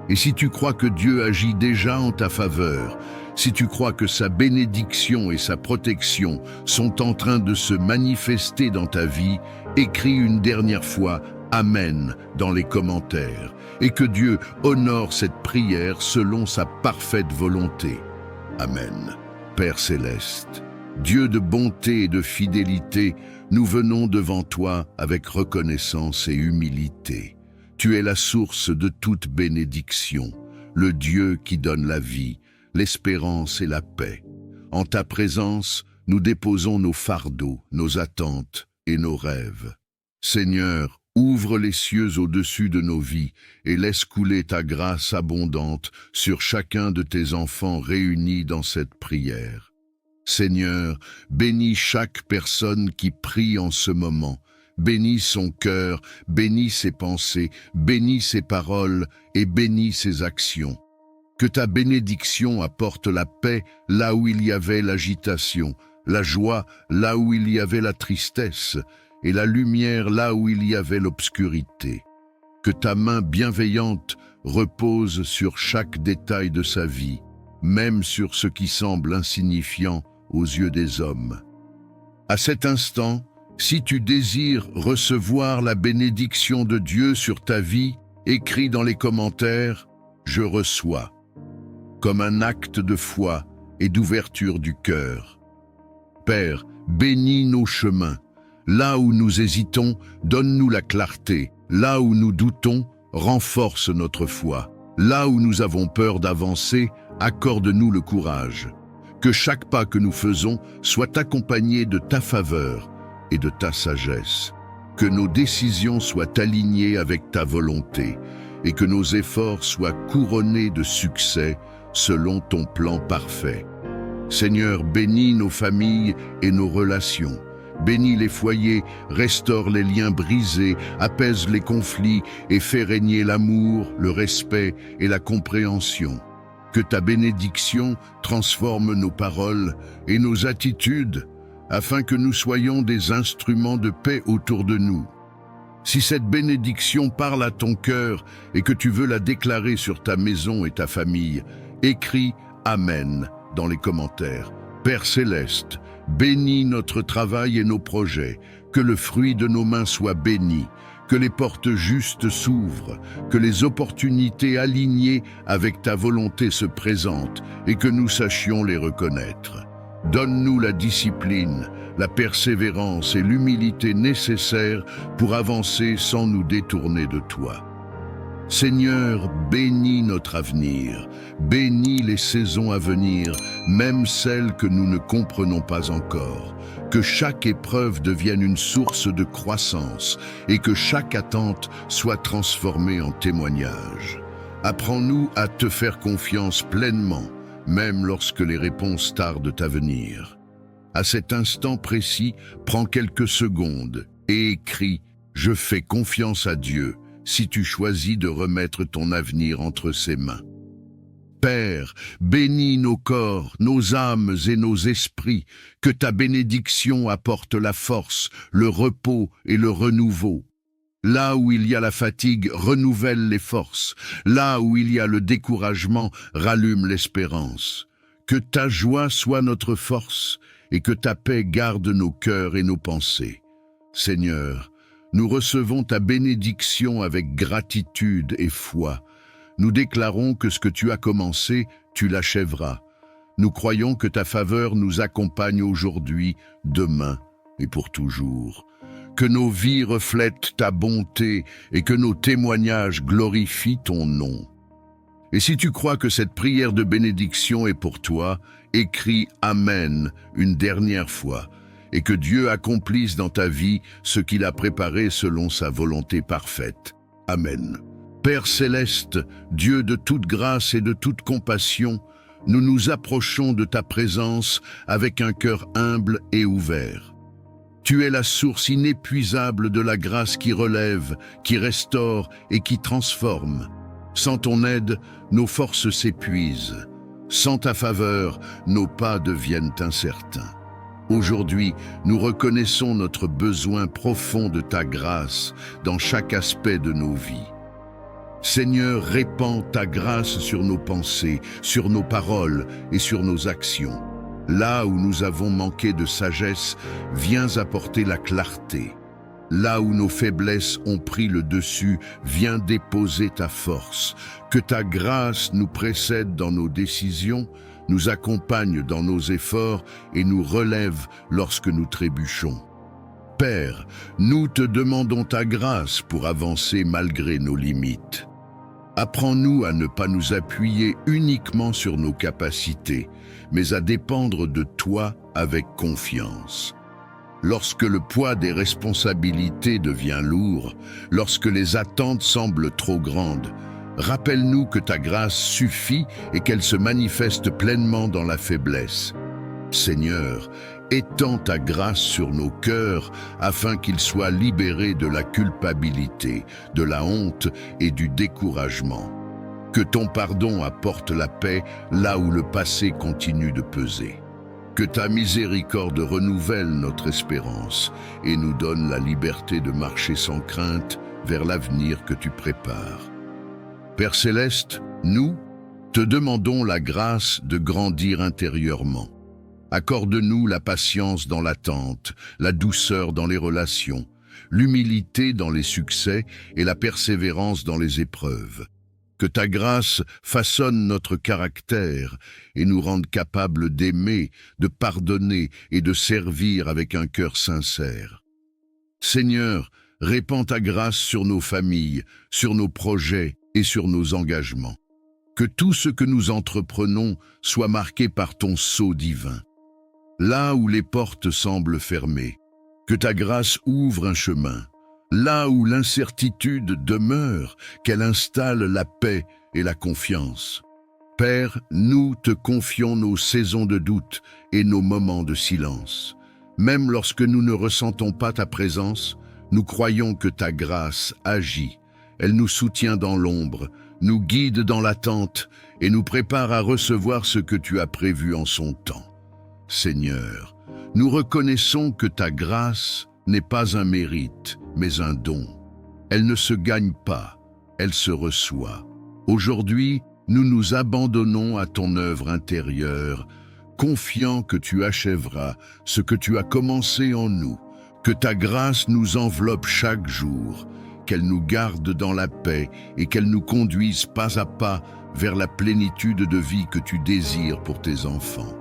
Et si tu crois que Dieu agit déjà en ta faveur, si tu crois que sa bénédiction et sa protection sont en train de se manifester dans ta vie, écris une dernière fois « Amen » dans les commentaires, et que Dieu honore cette prière selon sa parfaite volonté. Amen. Père céleste, Dieu de bonté et de fidélité, nous venons devant toi avec reconnaissance et humilité. Tu es la source de toute bénédiction, le Dieu qui donne la vie, l'espérance et la paix. En ta présence, nous déposons nos fardeaux, nos attentes et nos rêves. Seigneur, ouvre les cieux au-dessus de nos vies et laisse couler ta grâce abondante sur chacun de tes enfants réunis dans cette prière. Seigneur, bénis chaque personne qui prie en ce moment. Bénis son cœur, bénis ses pensées, bénis ses paroles et bénis ses actions. Que ta bénédiction apporte la paix là où il y avait l'agitation, la joie là où il y avait la tristesse et la lumière là où il y avait l'obscurité. Que ta main bienveillante repose sur chaque détail de sa vie, même sur ce qui semble insignifiant aux yeux des hommes. À cet instant, si tu désires recevoir la bénédiction de Dieu sur ta vie, écris dans les commentaires « Je reçois » comme un acte de foi et d'ouverture du cœur. Père, bénis nos chemins. Là où nous hésitons, donne-nous la clarté. Là où nous doutons, renforce notre foi. Là où nous avons peur d'avancer, accorde-nous le courage. Que chaque pas que nous faisons soit accompagné de ta faveur et de ta sagesse. Que nos décisions soient alignées avec ta volonté et que nos efforts soient couronnés de succès selon ton plan parfait. Seigneur, bénis nos familles et nos relations. Bénis les foyers, restaure les liens brisés, apaise les conflits et fais régner l'amour, le respect et la compréhension. Que ta bénédiction transforme nos paroles et nos attitudes afin que nous soyons des instruments de paix autour de nous. Si cette bénédiction parle à ton cœur et que tu veux la déclarer sur ta maison et ta famille, écris « Amen » dans les commentaires. Père céleste, bénis notre travail et nos projets, que le fruit de nos mains soit béni, que les portes justes s'ouvrent, que les opportunités alignées avec ta volonté se présentent et que nous sachions les reconnaître. Donne-nous la discipline, la persévérance et l'humilité nécessaires pour avancer sans nous détourner de toi. Seigneur, bénis notre avenir, bénis les saisons à venir, même celles que nous ne comprenons pas encore. Que chaque épreuve devienne une source de croissance et que chaque attente soit transformée en témoignage. Apprends-nous à te faire confiance pleinement, même lorsque les réponses tardent à venir. À cet instant précis, prends quelques secondes et écris « Je fais confiance à Dieu » si tu choisis de remettre ton avenir entre ses mains. Père, bénis nos corps, nos âmes et nos esprits, que ta bénédiction apporte la force, le repos et le renouveau. Là où il y a la fatigue, renouvelle les forces. Là où il y a le découragement, rallume l'espérance. Que ta joie soit notre force et que ta paix garde nos cœurs et nos pensées. Seigneur, nous recevons ta bénédiction avec gratitude et foi. Nous déclarons que ce que tu as commencé, tu l'achèveras. Nous croyons que ta faveur nous accompagne aujourd'hui, demain et pour toujours. Que nos vies reflètent ta bonté et que nos témoignages glorifient ton nom. Et si tu crois que cette prière de bénédiction est pour toi, écris « Amen » une dernière fois, et que Dieu accomplisse dans ta vie ce qu'il a préparé selon sa volonté parfaite. Amen. Père céleste, Dieu de toute grâce et de toute compassion, nous nous approchons de ta présence avec un cœur humble et ouvert. Tu es la source inépuisable de la grâce qui relève, qui restaure et qui transforme. Sans ton aide, nos forces s'épuisent. Sans ta faveur, nos pas deviennent incertains. Aujourd'hui, nous reconnaissons notre besoin profond de ta grâce dans chaque aspect de nos vies. Seigneur, répands ta grâce sur nos pensées, sur nos paroles et sur nos actions. Là où nous avons manqué de sagesse, viens apporter la clarté. Là où nos faiblesses ont pris le dessus, viens déposer ta force. Que ta grâce nous précède dans nos décisions, nous accompagne dans nos efforts et nous relève lorsque nous trébuchons. Père, nous te demandons ta grâce pour avancer malgré nos limites. Apprends-nous à ne pas nous appuyer uniquement sur nos capacités, mais à dépendre de toi avec confiance. Lorsque le poids des responsabilités devient lourd, lorsque les attentes semblent trop grandes, rappelle-nous que ta grâce suffit et qu'elle se manifeste pleinement dans la faiblesse. Seigneur, étends ta grâce sur nos cœurs afin qu'ils soient libérés de la culpabilité, de la honte et du découragement. Que ton pardon apporte la paix là où le passé continue de peser. Que ta miséricorde renouvelle notre espérance et nous donne la liberté de marcher sans crainte vers l'avenir que tu prépares. Père Céleste, nous te demandons la grâce de grandir intérieurement. Accorde-nous la patience dans l'attente, la douceur dans les relations, l'humilité dans les succès et la persévérance dans les épreuves. Que ta grâce façonne notre caractère et nous rende capables d'aimer, de pardonner et de servir avec un cœur sincère. Seigneur, répands ta grâce sur nos familles, sur nos projets et sur nos engagements. Que tout ce que nous entreprenons soit marqué par ton sceau divin. Là où les portes semblent fermées, que ta grâce ouvre un chemin. Là où l'incertitude demeure, qu'elle installe la paix et la confiance. Père, nous te confions nos saisons de doute et nos moments de silence. Même lorsque nous ne ressentons pas ta présence, nous croyons que ta grâce agit. Elle nous soutient dans l'ombre, nous guide dans l'attente et nous prépare à recevoir ce que tu as prévu en son temps. Seigneur, nous reconnaissons que ta grâce n'est pas un mérite, mais un don. Elle ne se gagne pas, elle se reçoit. Aujourd'hui, nous nous abandonnons à ton œuvre intérieure, confiant que tu achèveras ce que tu as commencé en nous, que ta grâce nous enveloppe chaque jour, qu'elle nous garde dans la paix et qu'elle nous conduise pas à pas vers la plénitude de vie que tu désires pour tes enfants.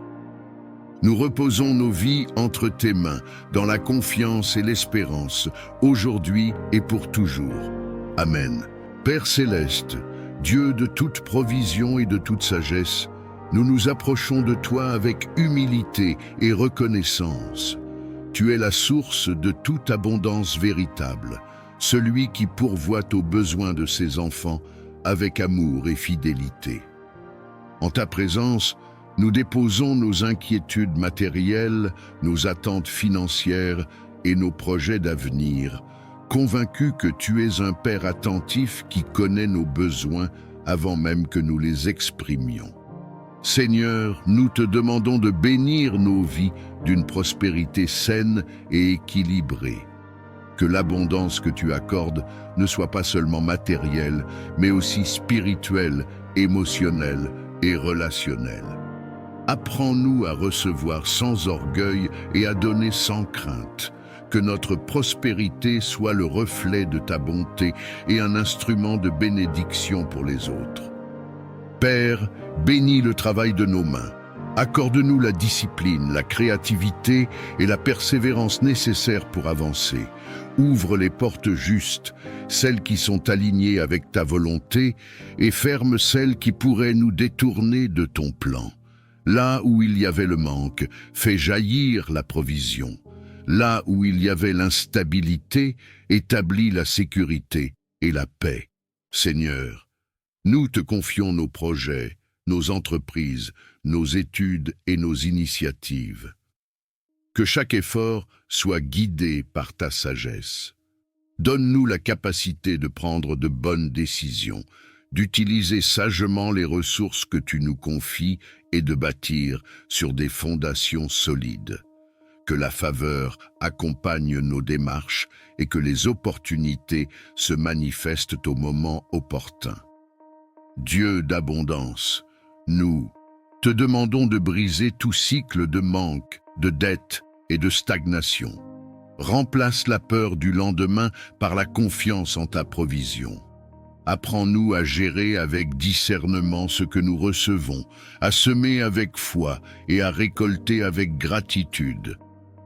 Nous reposons nos vies entre tes mains, dans la confiance et l'espérance, aujourd'hui et pour toujours. Amen. Père Céleste, Dieu de toute provision et de toute sagesse, nous nous approchons de toi avec humilité et reconnaissance. Tu es la source de toute abondance véritable, celui qui pourvoit aux besoins de ses enfants avec amour et fidélité. En ta présence, nous déposons nos inquiétudes matérielles, nos attentes financières et nos projets d'avenir, convaincus que tu es un Père attentif qui connaît nos besoins avant même que nous les exprimions. Seigneur, nous te demandons de bénir nos vies d'une prospérité saine et équilibrée. Que l'abondance que tu accordes ne soit pas seulement matérielle, mais aussi spirituelle, émotionnelle et relationnelle. Apprends-nous à recevoir sans orgueil et à donner sans crainte. Que notre prospérité soit le reflet de ta bonté et un instrument de bénédiction pour les autres. Père, bénis le travail de nos mains. Accorde-nous la discipline, la créativité et la persévérance nécessaires pour avancer. Ouvre les portes justes, celles qui sont alignées avec ta volonté, et ferme celles qui pourraient nous détourner de ton plan. Là où il y avait le manque, fais jaillir la provision. Là où il y avait l'instabilité, établis la sécurité et la paix. Seigneur, nous te confions nos projets, nos entreprises, nos études et nos initiatives. Que chaque effort soit guidé par ta sagesse. Donne-nous la capacité de prendre de bonnes décisions, d'utiliser sagement les ressources que tu nous confies et de bâtir sur des fondations solides. Que la faveur accompagne nos démarches et que les opportunités se manifestent au moment opportun. Dieu d'abondance, nous te demandons de briser tout cycle de manque, de dette et de stagnation. Remplace la peur du lendemain par la confiance en ta provision. Apprends-nous à gérer avec discernement ce que nous recevons, à semer avec foi et à récolter avec gratitude.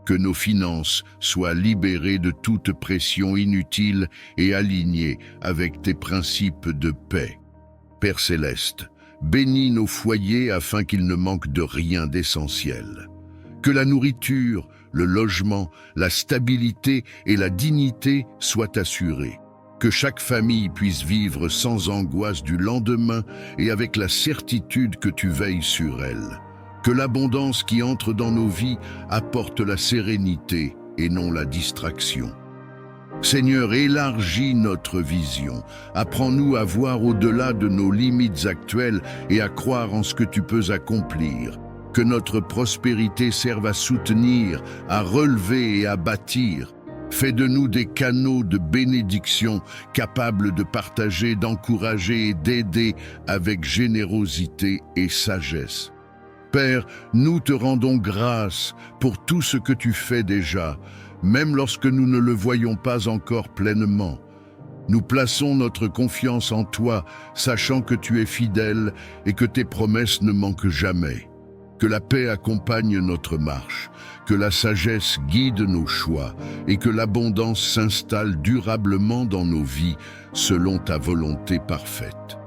Que nos finances soient libérées de toute pression inutile et alignées avec tes principes de paix. Père céleste, bénis nos foyers afin qu'ils ne manquent de rien d'essentiel. Que la nourriture, le logement, la stabilité et la dignité soient assurés. Que chaque famille puisse vivre sans angoisse du lendemain et avec la certitude que tu veilles sur elle. Que l'abondance qui entre dans nos vies apporte la sérénité et non la distraction. Seigneur, élargis notre vision. Apprends-nous à voir au-delà de nos limites actuelles et à croire en ce que tu peux accomplir. Que notre prospérité serve à soutenir, à relever et à bâtir. Fais de nous des canaux de bénédiction capables de partager, d'encourager et d'aider avec générosité et sagesse. Père, nous te rendons grâce pour tout ce que tu fais déjà, même lorsque nous ne le voyons pas encore pleinement. Nous plaçons notre confiance en toi, sachant que tu es fidèle et que tes promesses ne manquent jamais. Que la paix accompagne notre marche, que la sagesse guide nos choix et que l'abondance s'installe durablement dans nos vies selon ta volonté parfaite.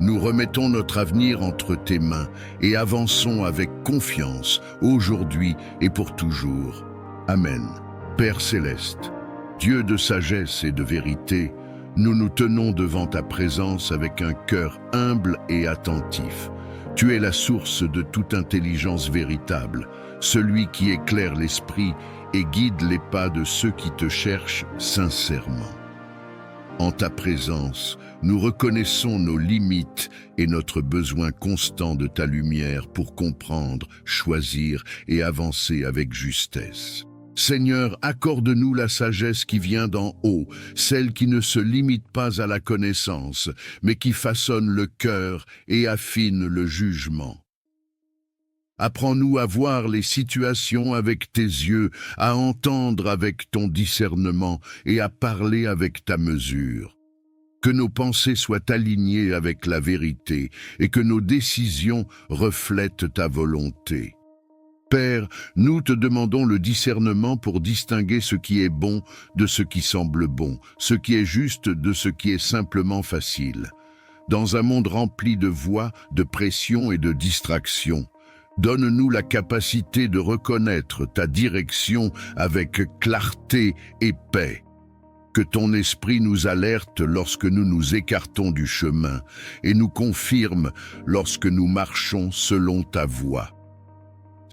Nous remettons notre avenir entre tes mains et avançons avec confiance aujourd'hui et pour toujours. Amen. Père céleste, Dieu de sagesse et de vérité, nous nous tenons devant ta présence avec un cœur humble et attentif. Tu es la source de toute intelligence véritable, celui qui éclaire l'esprit et guide les pas de ceux qui te cherchent sincèrement. En ta présence, nous reconnaissons nos limites et notre besoin constant de ta lumière pour comprendre, choisir et avancer avec justesse. Seigneur, accorde-nous la sagesse qui vient d'en haut, celle qui ne se limite pas à la connaissance, mais qui façonne le cœur et affine le jugement. Apprends-nous à voir les situations avec tes yeux, à entendre avec ton discernement et à parler avec ta mesure. Que nos pensées soient alignées avec la vérité et que nos décisions reflètent ta volonté. Père, nous te demandons le discernement pour distinguer ce qui est bon de ce qui semble bon, ce qui est juste de ce qui est simplement facile. Dans un monde rempli de voix, de pression et de distractions, donne-nous la capacité de reconnaître ta direction avec clarté et paix. Que ton esprit nous alerte lorsque nous nous écartons du chemin et nous confirme lorsque nous marchons selon ta voie.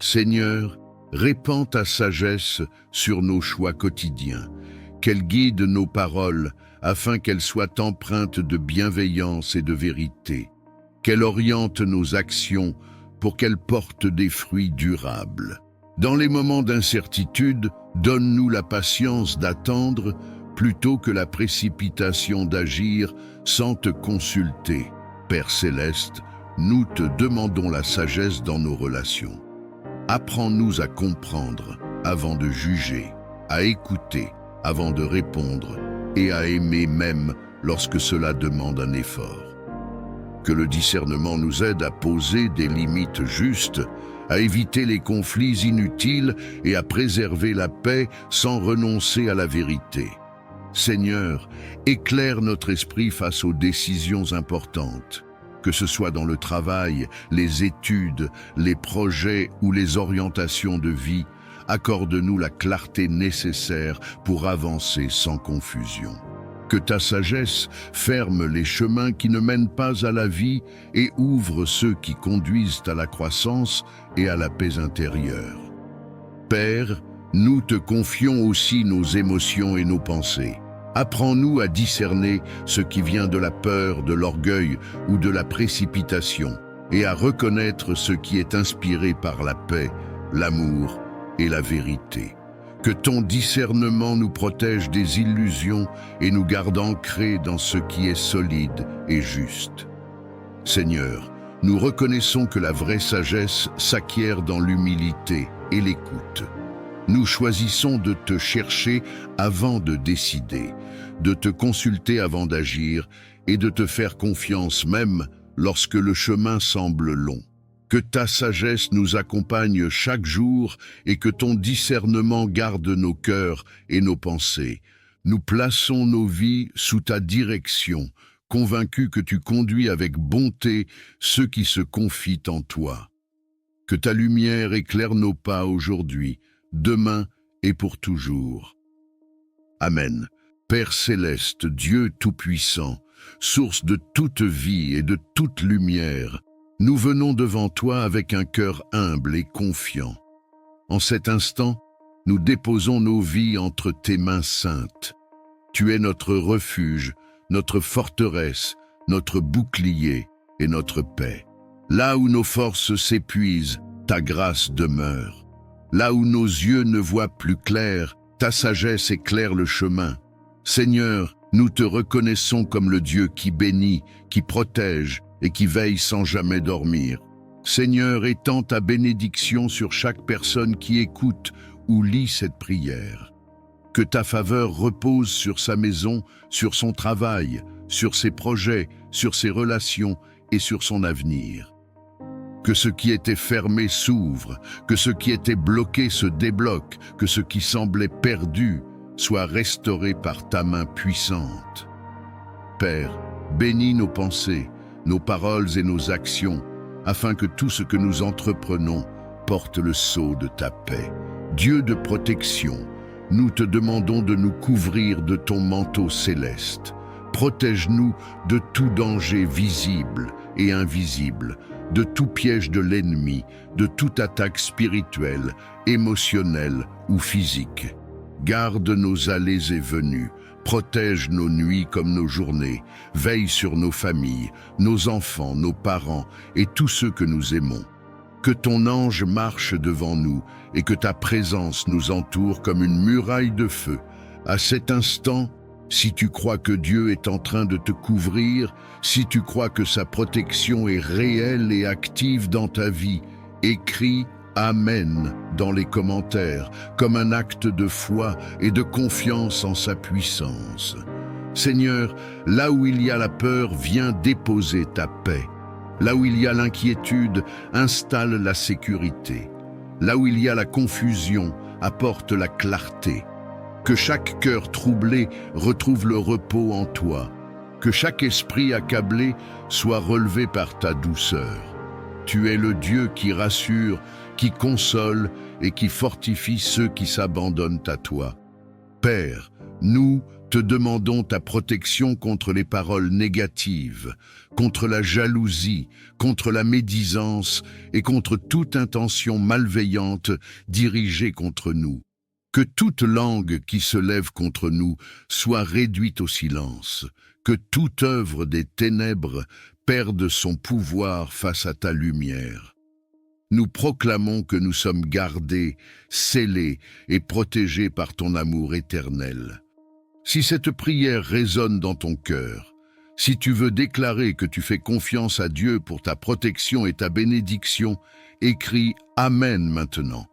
Seigneur, répands ta sagesse sur nos choix quotidiens, qu'elle guide nos paroles afin qu'elles soient empreintes de bienveillance et de vérité, qu'elle oriente nos actions pour qu'elles portent des fruits durables. Dans les moments d'incertitude, donne-nous la patience d'attendre plutôt que la précipitation d'agir sans te consulter. Père céleste, nous te demandons la sagesse dans nos relations. Apprends-nous à comprendre avant de juger, à écouter avant de répondre et à aimer même lorsque cela demande un effort. Que le discernement nous aide à poser des limites justes, à éviter les conflits inutiles et à préserver la paix sans renoncer à la vérité. Seigneur, éclaire notre esprit face aux décisions importantes. Que ce soit dans le travail, les études, les projets ou les orientations de vie, accorde-nous la clarté nécessaire pour avancer sans confusion. Que ta sagesse ferme les chemins qui ne mènent pas à la vie et ouvre ceux qui conduisent à la croissance et à la paix intérieure. Père, nous te confions aussi nos émotions et nos pensées. Apprends-nous à discerner ce qui vient de la peur, de l'orgueil ou de la précipitation, et à reconnaître ce qui est inspiré par la paix, l'amour et la vérité. Que ton discernement nous protège des illusions et nous garde ancrés dans ce qui est solide et juste. Seigneur, nous reconnaissons que la vraie sagesse s'acquiert dans l'humilité et l'écoute. Nous choisissons de te chercher avant de décider, de te consulter avant d'agir et de te faire confiance même lorsque le chemin semble long. Que ta sagesse nous accompagne chaque jour et que ton discernement garde nos cœurs et nos pensées. Nous plaçons nos vies sous ta direction, convaincus que tu conduis avec bonté ceux qui se confient en toi. Que ta lumière éclaire nos pas aujourd'hui, demain et pour toujours. Amen. Père céleste, Dieu tout-puissant, source de toute vie et de toute lumière, nous venons devant toi avec un cœur humble et confiant. En cet instant, nous déposons nos vies entre tes mains saintes. Tu es notre refuge, notre forteresse, notre bouclier et notre paix. Là où nos forces s'épuisent, ta grâce demeure. Là où nos yeux ne voient plus clair, ta sagesse éclaire le chemin. Seigneur, nous te reconnaissons comme le Dieu qui bénit, qui protège et qui veille sans jamais dormir. Seigneur, étends ta bénédiction sur chaque personne qui écoute ou lit cette prière. Que ta faveur repose sur sa maison, sur son travail, sur ses projets, sur ses relations et sur son avenir. Que ce qui était fermé s'ouvre, que ce qui était bloqué se débloque, que ce qui semblait perdu soit restauré par ta main puissante. Père, bénis nos pensées, nos paroles et nos actions, afin que tout ce que nous entreprenons porte le sceau de ta paix. Dieu de protection, nous te demandons de nous couvrir de ton manteau céleste. Protège-nous de tout danger visible et invisible, de tout piège de l'ennemi, de toute attaque spirituelle, émotionnelle ou physique. Garde nos allées et venues, protège nos nuits comme nos journées, veille sur nos familles, nos enfants, nos parents et tous ceux que nous aimons. Que ton ange marche devant nous et que ta présence nous entoure comme une muraille de feu. À cet instant, si tu crois que Dieu est en train de te couvrir, si tu crois que sa protection est réelle et active dans ta vie, écris Amen dans les commentaires, comme un acte de foi et de confiance en sa puissance. Seigneur, là où il y a la peur, viens déposer ta paix. Là où il y a l'inquiétude, installe la sécurité. Là où il y a la confusion, apporte la clarté. Que chaque cœur troublé retrouve le repos en toi. Que chaque esprit accablé soit relevé par ta douceur. Tu es le Dieu qui rassure, qui console et qui fortifie ceux qui s'abandonnent à toi. Père, nous te demandons ta protection contre les paroles négatives, contre la jalousie, contre la médisance et contre toute intention malveillante dirigée contre nous. Que toute langue qui se lève contre nous soit réduite au silence, que toute œuvre des ténèbres perde son pouvoir face à ta lumière. Nous proclamons que nous sommes gardés, scellés et protégés par ton amour éternel. Si cette prière résonne dans ton cœur, si tu veux déclarer que tu fais confiance à Dieu pour ta protection et ta bénédiction, écris « Amen » maintenant,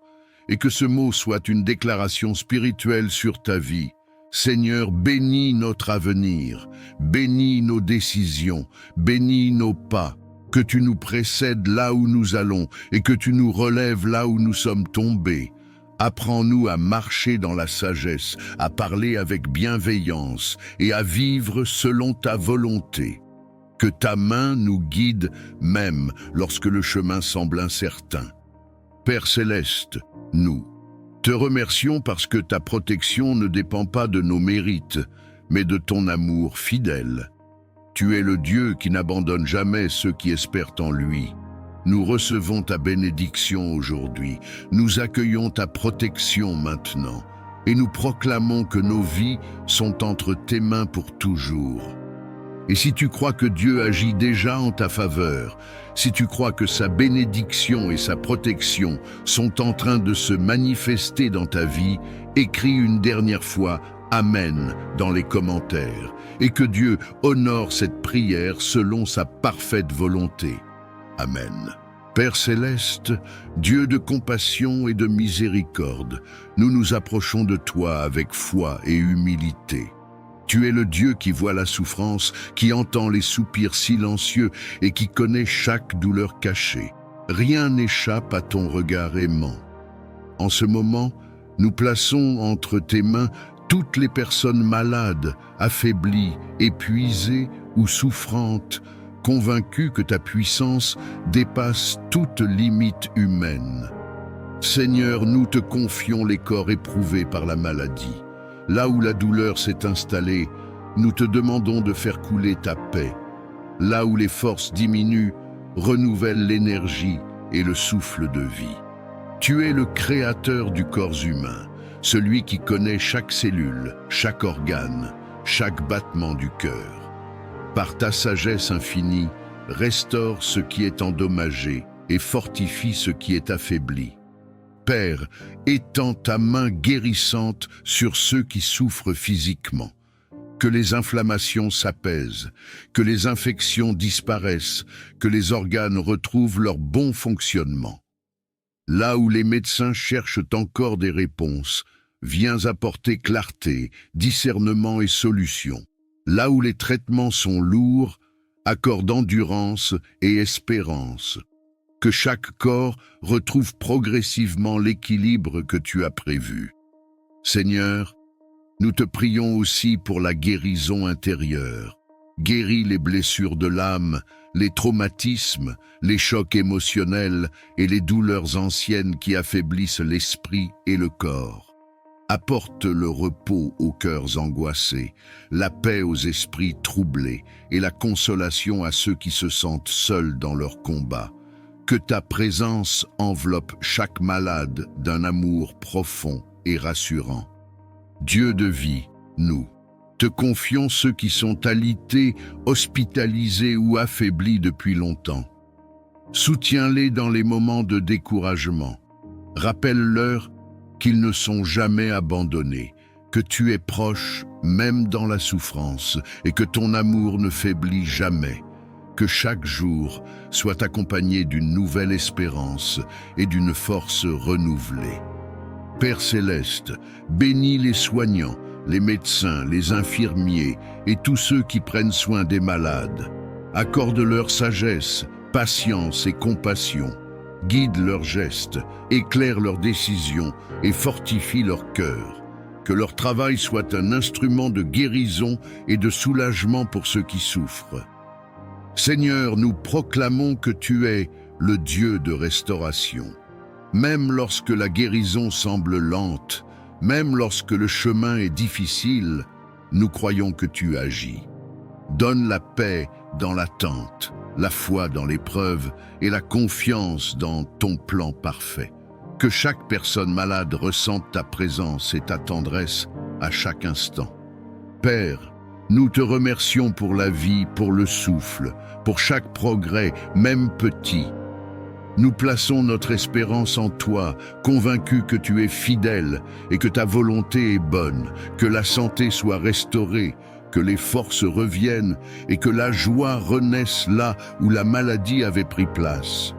et que ce mot soit une déclaration spirituelle sur ta vie. Seigneur, bénis notre avenir, bénis nos décisions, bénis nos pas, que tu nous précèdes là où nous allons et que tu nous relèves là où nous sommes tombés. Apprends-nous à marcher dans la sagesse, à parler avec bienveillance et à vivre selon ta volonté. Que ta main nous guide même lorsque le chemin semble incertain. Père céleste, nous te remercions parce que ta protection ne dépend pas de nos mérites, mais de ton amour fidèle. Tu es le Dieu qui n'abandonne jamais ceux qui espèrent en lui. Nous recevons ta bénédiction aujourd'hui. Nous accueillons ta protection maintenant. et nous proclamons que nos vies sont entre tes mains pour toujours. Et si tu crois que Dieu agit déjà en ta faveur, si tu crois que sa bénédiction et sa protection sont en train de se manifester dans ta vie, écris une dernière fois « Amen » dans les commentaires, et que Dieu honore cette prière selon sa parfaite volonté. Amen. Père céleste, Dieu de compassion et de miséricorde, nous nous approchons de toi avec foi et humilité. Tu es le Dieu qui voit la souffrance, qui entend les soupirs silencieux et qui connaît chaque douleur cachée. Rien n'échappe à ton regard aimant. En ce moment, nous plaçons entre tes mains toutes les personnes malades, affaiblies, épuisées ou souffrantes, convaincues que ta puissance dépasse toute limite humaine. Seigneur, nous te confions les corps éprouvés par la maladie. Là où la douleur s'est installée, nous te demandons de faire couler ta paix. Là où les forces diminuent, renouvelle l'énergie et le souffle de vie. Tu es le créateur du corps humain, celui qui connaît chaque cellule, chaque organe, chaque battement du cœur. Par ta sagesse infinie, restaure ce qui est endommagé et fortifie ce qui est affaibli. Père, étends ta main guérissante sur ceux qui souffrent physiquement. Que les inflammations s'apaisent, que les infections disparaissent, que les organes retrouvent leur bon fonctionnement. Là où les médecins cherchent encore des réponses, viens apporter clarté, discernement et solution. Là où les traitements sont lourds, accorde endurance et espérance. Que chaque corps retrouve progressivement l'équilibre que tu as prévu. Seigneur, nous te prions aussi pour la guérison intérieure. Guéris les blessures de l'âme, les traumatismes, les chocs émotionnels et les douleurs anciennes qui affaiblissent l'esprit et le corps. Apporte le repos aux cœurs angoissés, la paix aux esprits troublés et la consolation à ceux qui se sentent seuls dans leur combat. Que ta présence enveloppe chaque malade d'un amour profond et rassurant. Dieu de vie, nous te confions ceux qui sont alités, hospitalisés ou affaiblis depuis longtemps. Soutiens-les dans les moments de découragement. Rappelle-leur qu'ils ne sont jamais abandonnés, que tu es proche même dans la souffrance et que ton amour ne faiblit jamais. Que chaque jour soit accompagné d'une nouvelle espérance et d'une force renouvelée. Père céleste, bénis les soignants, les médecins, les infirmiers et tous ceux qui prennent soin des malades. Accorde-leur sagesse, patience et compassion. Guide leurs gestes, éclaire leurs décisions et fortifie leur cœur. Que leur travail soit un instrument de guérison et de soulagement pour ceux qui souffrent. Seigneur, nous proclamons que tu es le Dieu de restauration. Même lorsque la guérison semble lente, même lorsque le chemin est difficile, nous croyons que tu agis. Donne la paix dans l'attente, la foi dans l'épreuve et la confiance dans ton plan parfait. Que chaque personne malade ressente ta présence et ta tendresse à chaque instant. Père, nous te remercions pour la vie, pour le souffle, pour chaque progrès, même petit. Nous plaçons notre espérance en toi, convaincus que tu es fidèle et que ta volonté est bonne, que la santé soit restaurée, que les forces reviennent et que la joie renaisse là où la maladie avait pris place.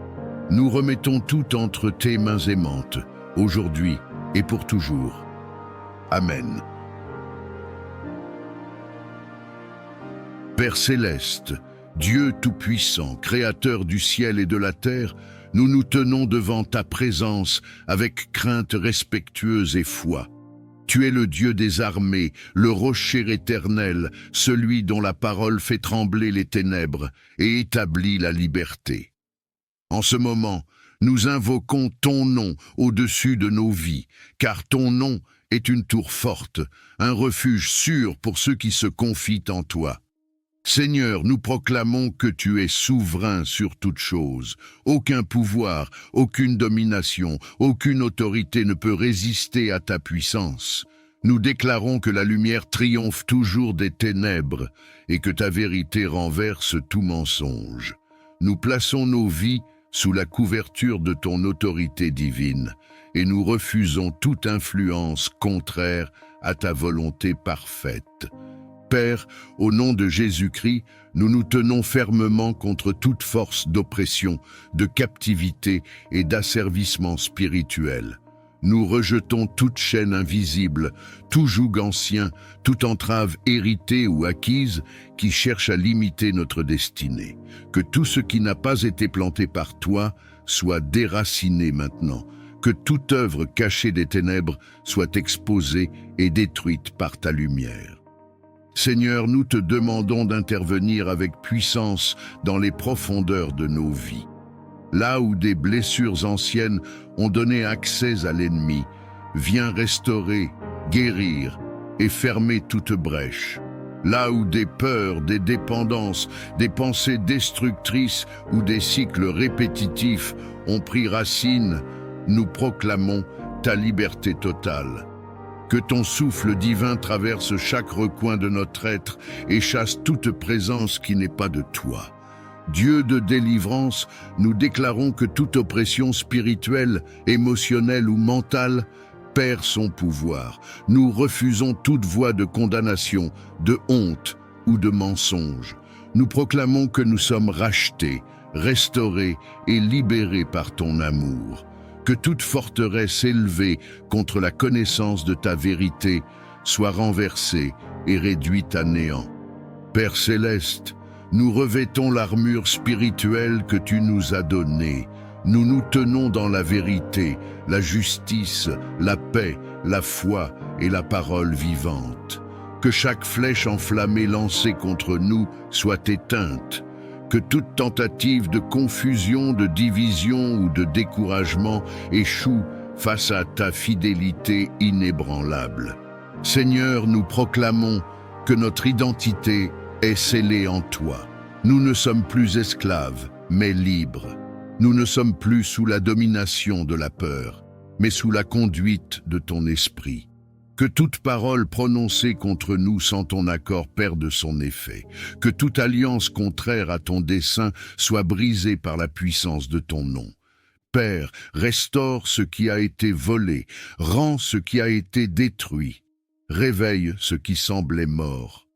Nous remettons tout entre tes mains aimantes, aujourd'hui et pour toujours. Amen. Père céleste, Dieu tout-puissant, créateur du ciel et de la terre, nous nous tenons devant ta présence avec crainte respectueuse et foi. Tu es le Dieu des armées, le rocher éternel, celui dont la parole fait trembler les ténèbres et établit la liberté. En ce moment, nous invoquons ton nom au-dessus de nos vies, car ton nom est une tour forte, un refuge sûr pour ceux qui se confient en toi. Seigneur, nous proclamons que tu es souverain sur toute chose. Aucun pouvoir, aucune domination, aucune autorité ne peut résister à ta puissance. Nous déclarons que la lumière triomphe toujours des ténèbres et que ta vérité renverse tout mensonge. Nous plaçons nos vies sous la couverture de ton autorité divine et nous refusons toute influence contraire à ta volonté parfaite. Père, au nom de Jésus-Christ, nous nous tenons fermement contre toute force d'oppression, de captivité et d'asservissement spirituel. Nous rejetons toute chaîne invisible, tout joug ancien, toute entrave héritée ou acquise qui cherche à limiter notre destinée. Que tout ce qui n'a pas été planté par toi soit déraciné maintenant. Que toute œuvre cachée des ténèbres soit exposée et détruite par ta lumière. Seigneur, nous te demandons d'intervenir avec puissance dans les profondeurs de nos vies. Là où des blessures anciennes ont donné accès à l'ennemi, viens restaurer, guérir et fermer toute brèche. Là où des peurs, des dépendances, des pensées destructrices ou des cycles répétitifs ont pris racine, nous proclamons ta liberté totale. Que ton souffle divin traverse chaque recoin de notre être et chasse toute présence qui n'est pas de toi. Dieu de délivrance, nous déclarons que toute oppression spirituelle, émotionnelle ou mentale perd son pouvoir. Nous refusons toute voie de condamnation, de honte ou de mensonge. Nous proclamons que nous sommes rachetés, restaurés et libérés par ton amour. Que toute forteresse élevée contre la connaissance de ta vérité soit renversée et réduite à néant. Père céleste, nous revêtons l'armure spirituelle que tu nous as donnée. Nous nous tenons dans la vérité, la justice, la paix, la foi et la parole vivante. Que chaque flèche enflammée lancée contre nous soit éteinte. Que toute tentative de confusion, de division ou de découragement échoue face à ta fidélité inébranlable. Seigneur, nous proclamons que notre identité est scellée en toi. Nous ne sommes plus esclaves, mais libres. Nous ne sommes plus sous la domination de la peur, mais sous la conduite de ton esprit. Que toute parole prononcée contre nous sans ton accord perde son effet. Que toute alliance contraire à ton dessein soit brisée par la puissance de ton nom. Père, restaure ce qui a été volé, rends ce qui a été détruit, réveille ce qui semblait mort.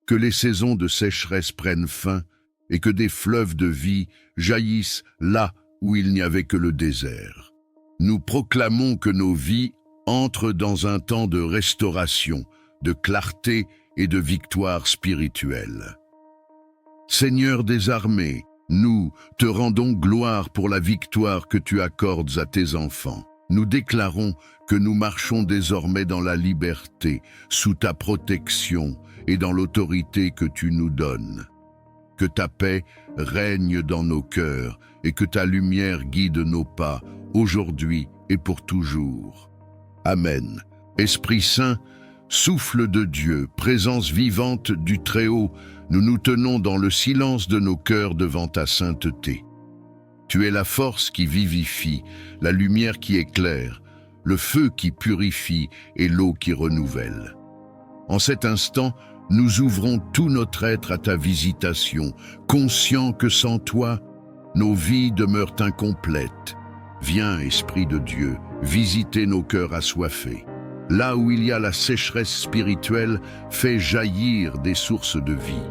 Que les saisons de sécheresse prennent fin et que des fleuves de vie jaillissent là où il n'y avait que le désert. Nous proclamons que nos vies entrent dans un temps de restauration, de clarté et de victoire spirituelle. Seigneur des armées, nous te rendons gloire pour la victoire que tu accordes à tes enfants. Nous déclarons que nous marchons désormais dans la liberté, sous ta protection et dans l'autorité que tu nous donnes. Que ta paix règne dans nos cœurs et que ta lumière guide nos pas, aujourd'hui et pour toujours. Amen. Esprit Saint, souffle de Dieu, présence vivante du Très-Haut, nous nous tenons dans le silence de nos cœurs devant ta sainteté. Tu es la force qui vivifie, la lumière qui éclaire, le feu qui purifie et l'eau qui renouvelle. En cet instant, nous ouvrons tout notre être à ta visitation, conscients que sans toi, nos vies demeurent incomplètes. Viens, Esprit de Dieu, visiter nos cœurs assoiffés. Là où il y a la sécheresse spirituelle, fais jaillir des sources de vie.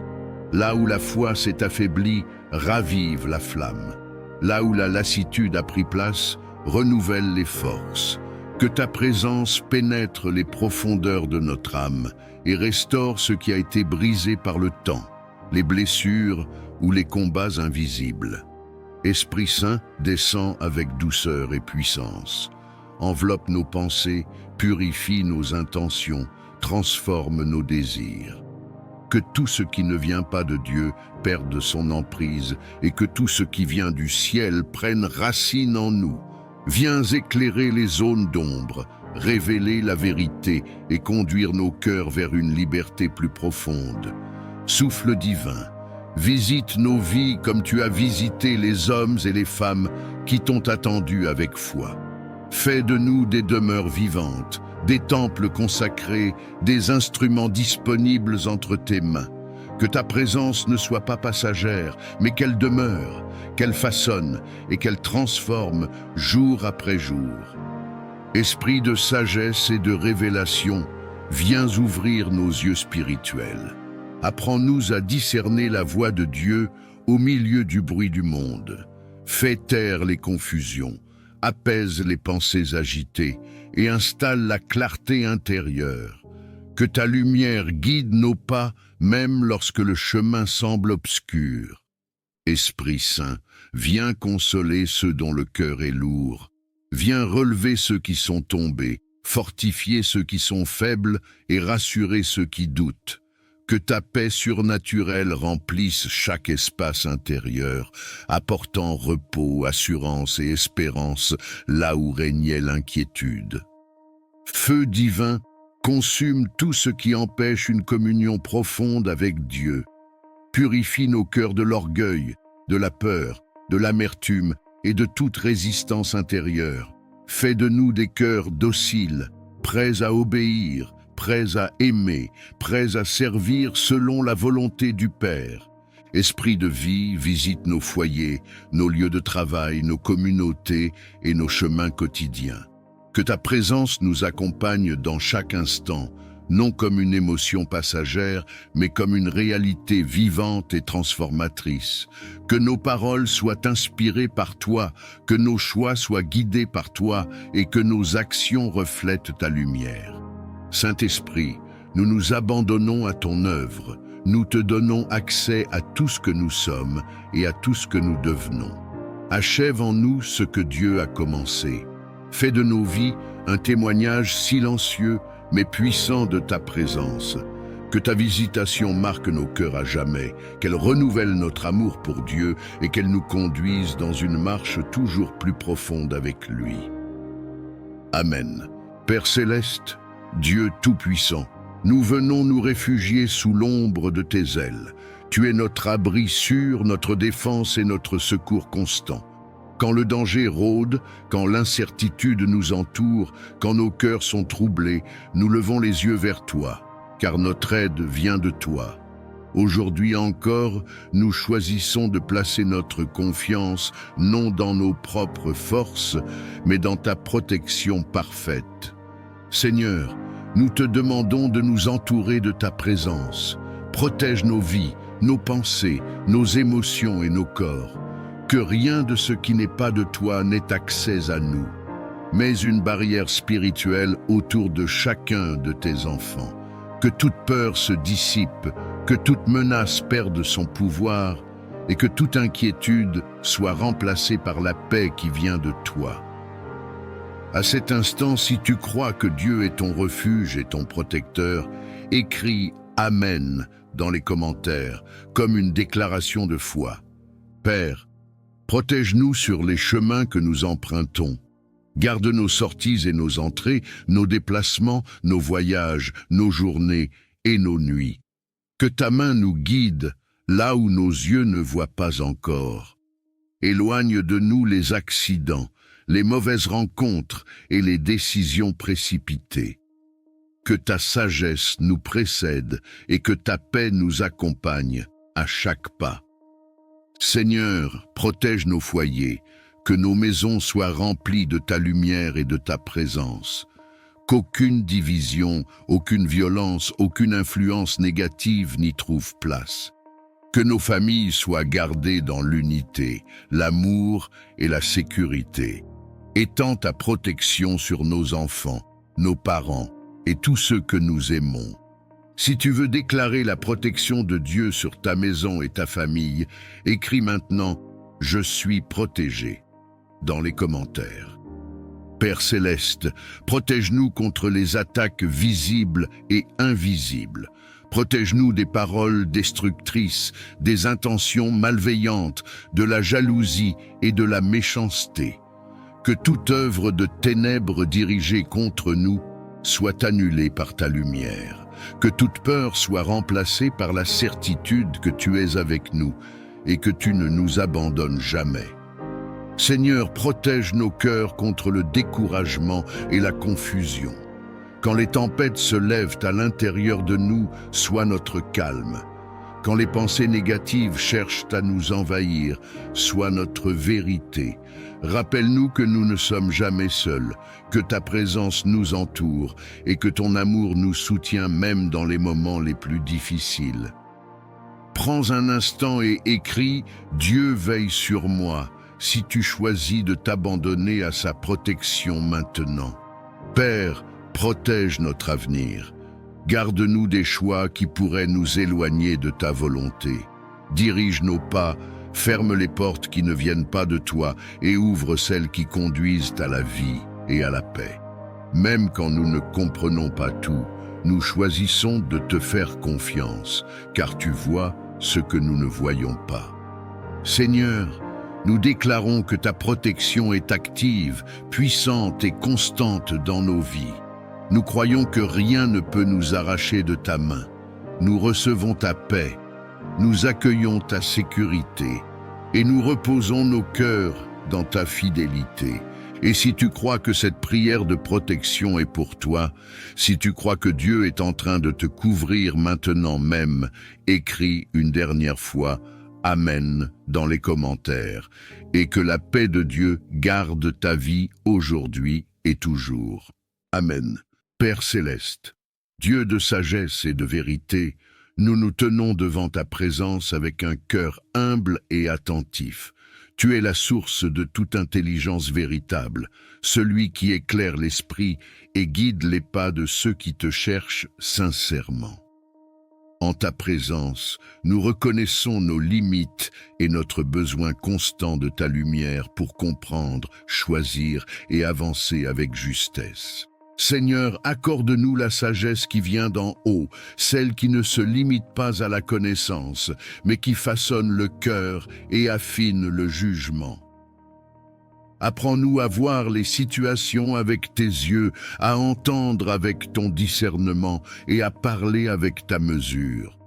Là où la foi s'est affaiblie, ravive la flamme. Là où la lassitude a pris place, renouvelle les forces. Que ta présence pénètre les profondeurs de notre âme et restaure ce qui a été brisé par le temps, les blessures ou les combats invisibles. Esprit Saint, descend avec douceur et puissance. Enveloppe nos pensées, purifie nos intentions, transforme nos désirs. Que tout ce qui ne vient pas de Dieu perde son emprise et que tout ce qui vient du ciel prenne racine en nous. Viens éclairer les zones d'ombre, révéler la vérité et conduire nos cœurs vers une liberté plus profonde. Souffle divin, visite nos vies comme tu as visité les hommes et les femmes qui t'ont attendu avec foi. Fais de nous des demeures vivantes, des temples consacrés, des instruments disponibles entre tes mains. Que ta présence ne soit pas passagère, mais qu'elle demeure, qu'elle façonne et qu'elle transforme jour après jour. Esprit de sagesse et de révélation, viens ouvrir nos yeux spirituels. Apprends-nous à discerner la voix de Dieu au milieu du bruit du monde. Fais taire les confusions, apaise les pensées agitées et installe la clarté intérieure. Que ta lumière guide nos pas, même lorsque le chemin semble obscur. Esprit Saint, viens consoler ceux dont le cœur est lourd. Viens relever ceux qui sont tombés, fortifier ceux qui sont faibles et rassurer ceux qui doutent. Que ta paix surnaturelle remplisse chaque espace intérieur, apportant repos, assurance et espérance là où régnait l'inquiétude. Feu divin, consume tout ce qui empêche une communion profonde avec Dieu. Purifie nos cœurs de l'orgueil, de la peur, de l'amertume et de toute résistance intérieure. Fais de nous des cœurs dociles, prêts à obéir, prêts à aimer, prêts à servir selon la volonté du Père. Esprit de vie, visite nos foyers, nos lieux de travail, nos communautés et nos chemins quotidiens. Que ta présence nous accompagne dans chaque instant, non comme une émotion passagère, mais comme une réalité vivante et transformatrice. Que nos paroles soient inspirées par toi, que nos choix soient guidés par toi et que nos actions reflètent ta lumière. Saint-Esprit, nous nous abandonnons à ton œuvre, nous te donnons accès à tout ce que nous sommes et à tout ce que nous devenons. Achève en nous ce que Dieu a commencé. Fais de nos vies un témoignage silencieux mais puissant de ta présence. Que ta visitation marque nos cœurs à jamais, qu'elle renouvelle notre amour pour Dieu et qu'elle nous conduise dans une marche toujours plus profonde avec lui. Amen. Père céleste, Dieu tout-puissant, nous venons nous réfugier sous l'ombre de tes ailes. Tu es notre abri sûr, notre défense et notre secours constant. Quand le danger rôde, quand l'incertitude nous entoure, quand nos cœurs sont troublés, nous levons les yeux vers toi, car notre aide vient de toi. Aujourd'hui encore, nous choisissons de placer notre confiance non dans nos propres forces, mais dans ta protection parfaite. Seigneur, nous te demandons de nous entourer de ta présence. Protège nos vies, nos pensées, nos émotions et nos corps. Que rien de ce qui n'est pas de toi n'ait accès à nous. Mets une barrière spirituelle autour de chacun de tes enfants. Que toute peur se dissipe, que toute menace perde son pouvoir et que toute inquiétude soit remplacée par la paix qui vient de toi. À cet instant, si tu crois que Dieu est ton refuge et ton protecteur, écris « Amen » dans les commentaires, comme une déclaration de foi. Père, protège-nous sur les chemins que nous empruntons. Garde nos sorties et nos entrées, nos déplacements, nos voyages, nos journées et nos nuits. Que ta main nous guide là où nos yeux ne voient pas encore. Éloigne de nous les accidents, les mauvaises rencontres et les décisions précipitées. Que ta sagesse nous précède et que ta paix nous accompagne à chaque pas. Seigneur, protège nos foyers, que nos maisons soient remplies de ta lumière et de ta présence. Qu'aucune division, aucune violence, aucune influence négative n'y trouve place. Que nos familles soient gardées dans l'unité, l'amour et la sécurité. Étends ta protection sur nos enfants, nos parents et tous ceux que nous aimons. Si tu veux déclarer la protection de Dieu sur ta maison et ta famille, écris maintenant « Je suis protégé » dans les commentaires. Père céleste, protège-nous contre les attaques visibles et invisibles. Protège-nous des paroles destructrices, des intentions malveillantes, de la jalousie et de la méchanceté. Que toute œuvre de ténèbres dirigée contre nous soit annulée par ta lumière. Que toute peur soit remplacée par la certitude que tu es avec nous et que tu ne nous abandonnes jamais. Seigneur, protège nos cœurs contre le découragement et la confusion. Quand les tempêtes se lèvent à l'intérieur de nous, sois notre calme. Quand les pensées négatives cherchent à nous envahir, sois notre vérité. Rappelle-nous que nous ne sommes jamais seuls, que ta présence nous entoure et que ton amour nous soutient même dans les moments les plus difficiles. Prends un instant et écris « Dieu veille sur moi » si tu choisis de t'abandonner à sa protection maintenant. Père, protège notre avenir. Garde-nous des choix qui pourraient nous éloigner de ta volonté. Dirige nos pas, ferme les portes qui ne viennent pas de toi et ouvre celles qui conduisent à la vie et à la paix. Même quand nous ne comprenons pas tout, nous choisissons de te faire confiance, car tu vois ce que nous ne voyons pas. Seigneur, nous déclarons que ta protection est active, puissante et constante dans nos vies. Nous croyons que rien ne peut nous arracher de ta main. Nous recevons ta paix, nous accueillons ta sécurité et nous reposons nos cœurs dans ta fidélité. Et si tu crois que cette prière de protection est pour toi, si tu crois que Dieu est en train de te couvrir maintenant même, écris une dernière fois « Amen » dans les commentaires, et que la paix de Dieu garde ta vie aujourd'hui et toujours. Amen. Père céleste, Dieu de sagesse et de vérité, nous nous tenons devant ta présence avec un cœur humble et attentif. Tu es la source de toute intelligence véritable, celui qui éclaire l'esprit et guide les pas de ceux qui te cherchent sincèrement. En ta présence, nous reconnaissons nos limites et notre besoin constant de ta lumière pour comprendre, choisir et avancer avec justesse. Seigneur, accorde-nous la sagesse qui vient d'en haut, celle qui ne se limite pas à la connaissance, mais qui façonne le cœur et affine le jugement. Apprends-nous à voir les situations avec tes yeux, à entendre avec ton discernement et à parler avec ta mesure.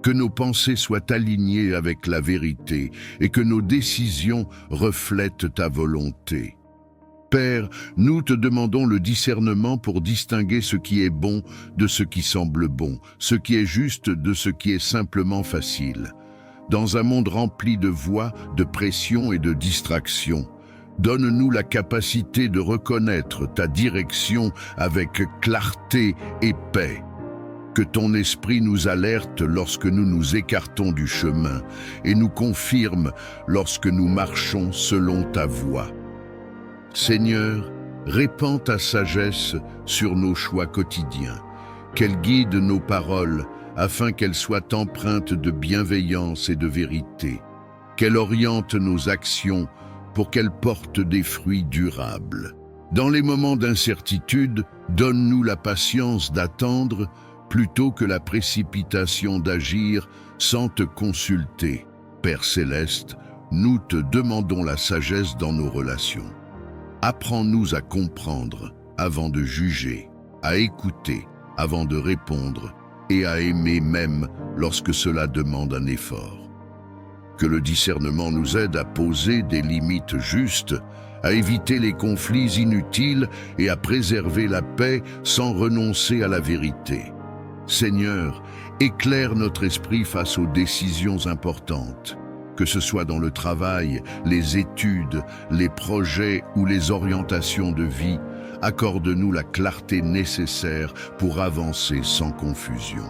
Que nos pensées soient alignées avec la vérité et que nos décisions reflètent ta volonté. Père, nous te demandons le discernement pour distinguer ce qui est bon de ce qui semble bon, ce qui est juste de ce qui est simplement facile. Dans un monde rempli de voix, de pression et de distractions, donne-nous la capacité de reconnaître ta direction avec clarté et paix. Que ton esprit nous alerte lorsque nous nous écartons du chemin et nous confirme lorsque nous marchons selon ta voie. Seigneur, répands ta sagesse sur nos choix quotidiens, qu'elle guide nos paroles afin qu'elles soient empreintes de bienveillance et de vérité, qu'elle oriente nos actions pour qu'elles portent des fruits durables. Dans les moments d'incertitude, donne-nous la patience d'attendre plutôt que la précipitation d'agir sans te consulter. Père céleste, nous te demandons la sagesse dans nos relations. Apprends-nous à comprendre avant de juger, à écouter avant de répondre et à aimer même lorsque cela demande un effort. Que le discernement nous aide à poser des limites justes, à éviter les conflits inutiles et à préserver la paix sans renoncer à la vérité. Seigneur, éclaire notre esprit face aux décisions importantes. Que ce soit dans le travail, les études, les projets ou les orientations de vie, accorde-nous la clarté nécessaire pour avancer sans confusion.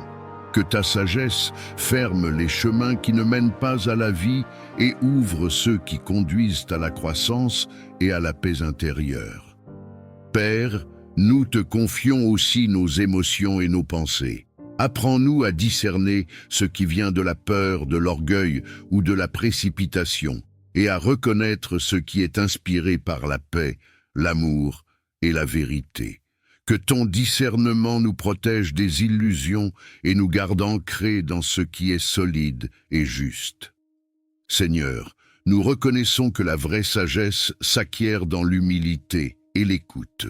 Que ta sagesse ferme les chemins qui ne mènent pas à la vie et ouvre ceux qui conduisent à la croissance et à la paix intérieure. Père, nous te confions aussi nos émotions et nos pensées. Apprends-nous à discerner ce qui vient de la peur, de l'orgueil ou de la précipitation, et à reconnaître ce qui est inspiré par la paix, l'amour et la vérité. Que ton discernement nous protège des illusions et nous garde ancrés dans ce qui est solide et juste. Seigneur, nous reconnaissons que la vraie sagesse s'acquiert dans l'humilité et l'écoute.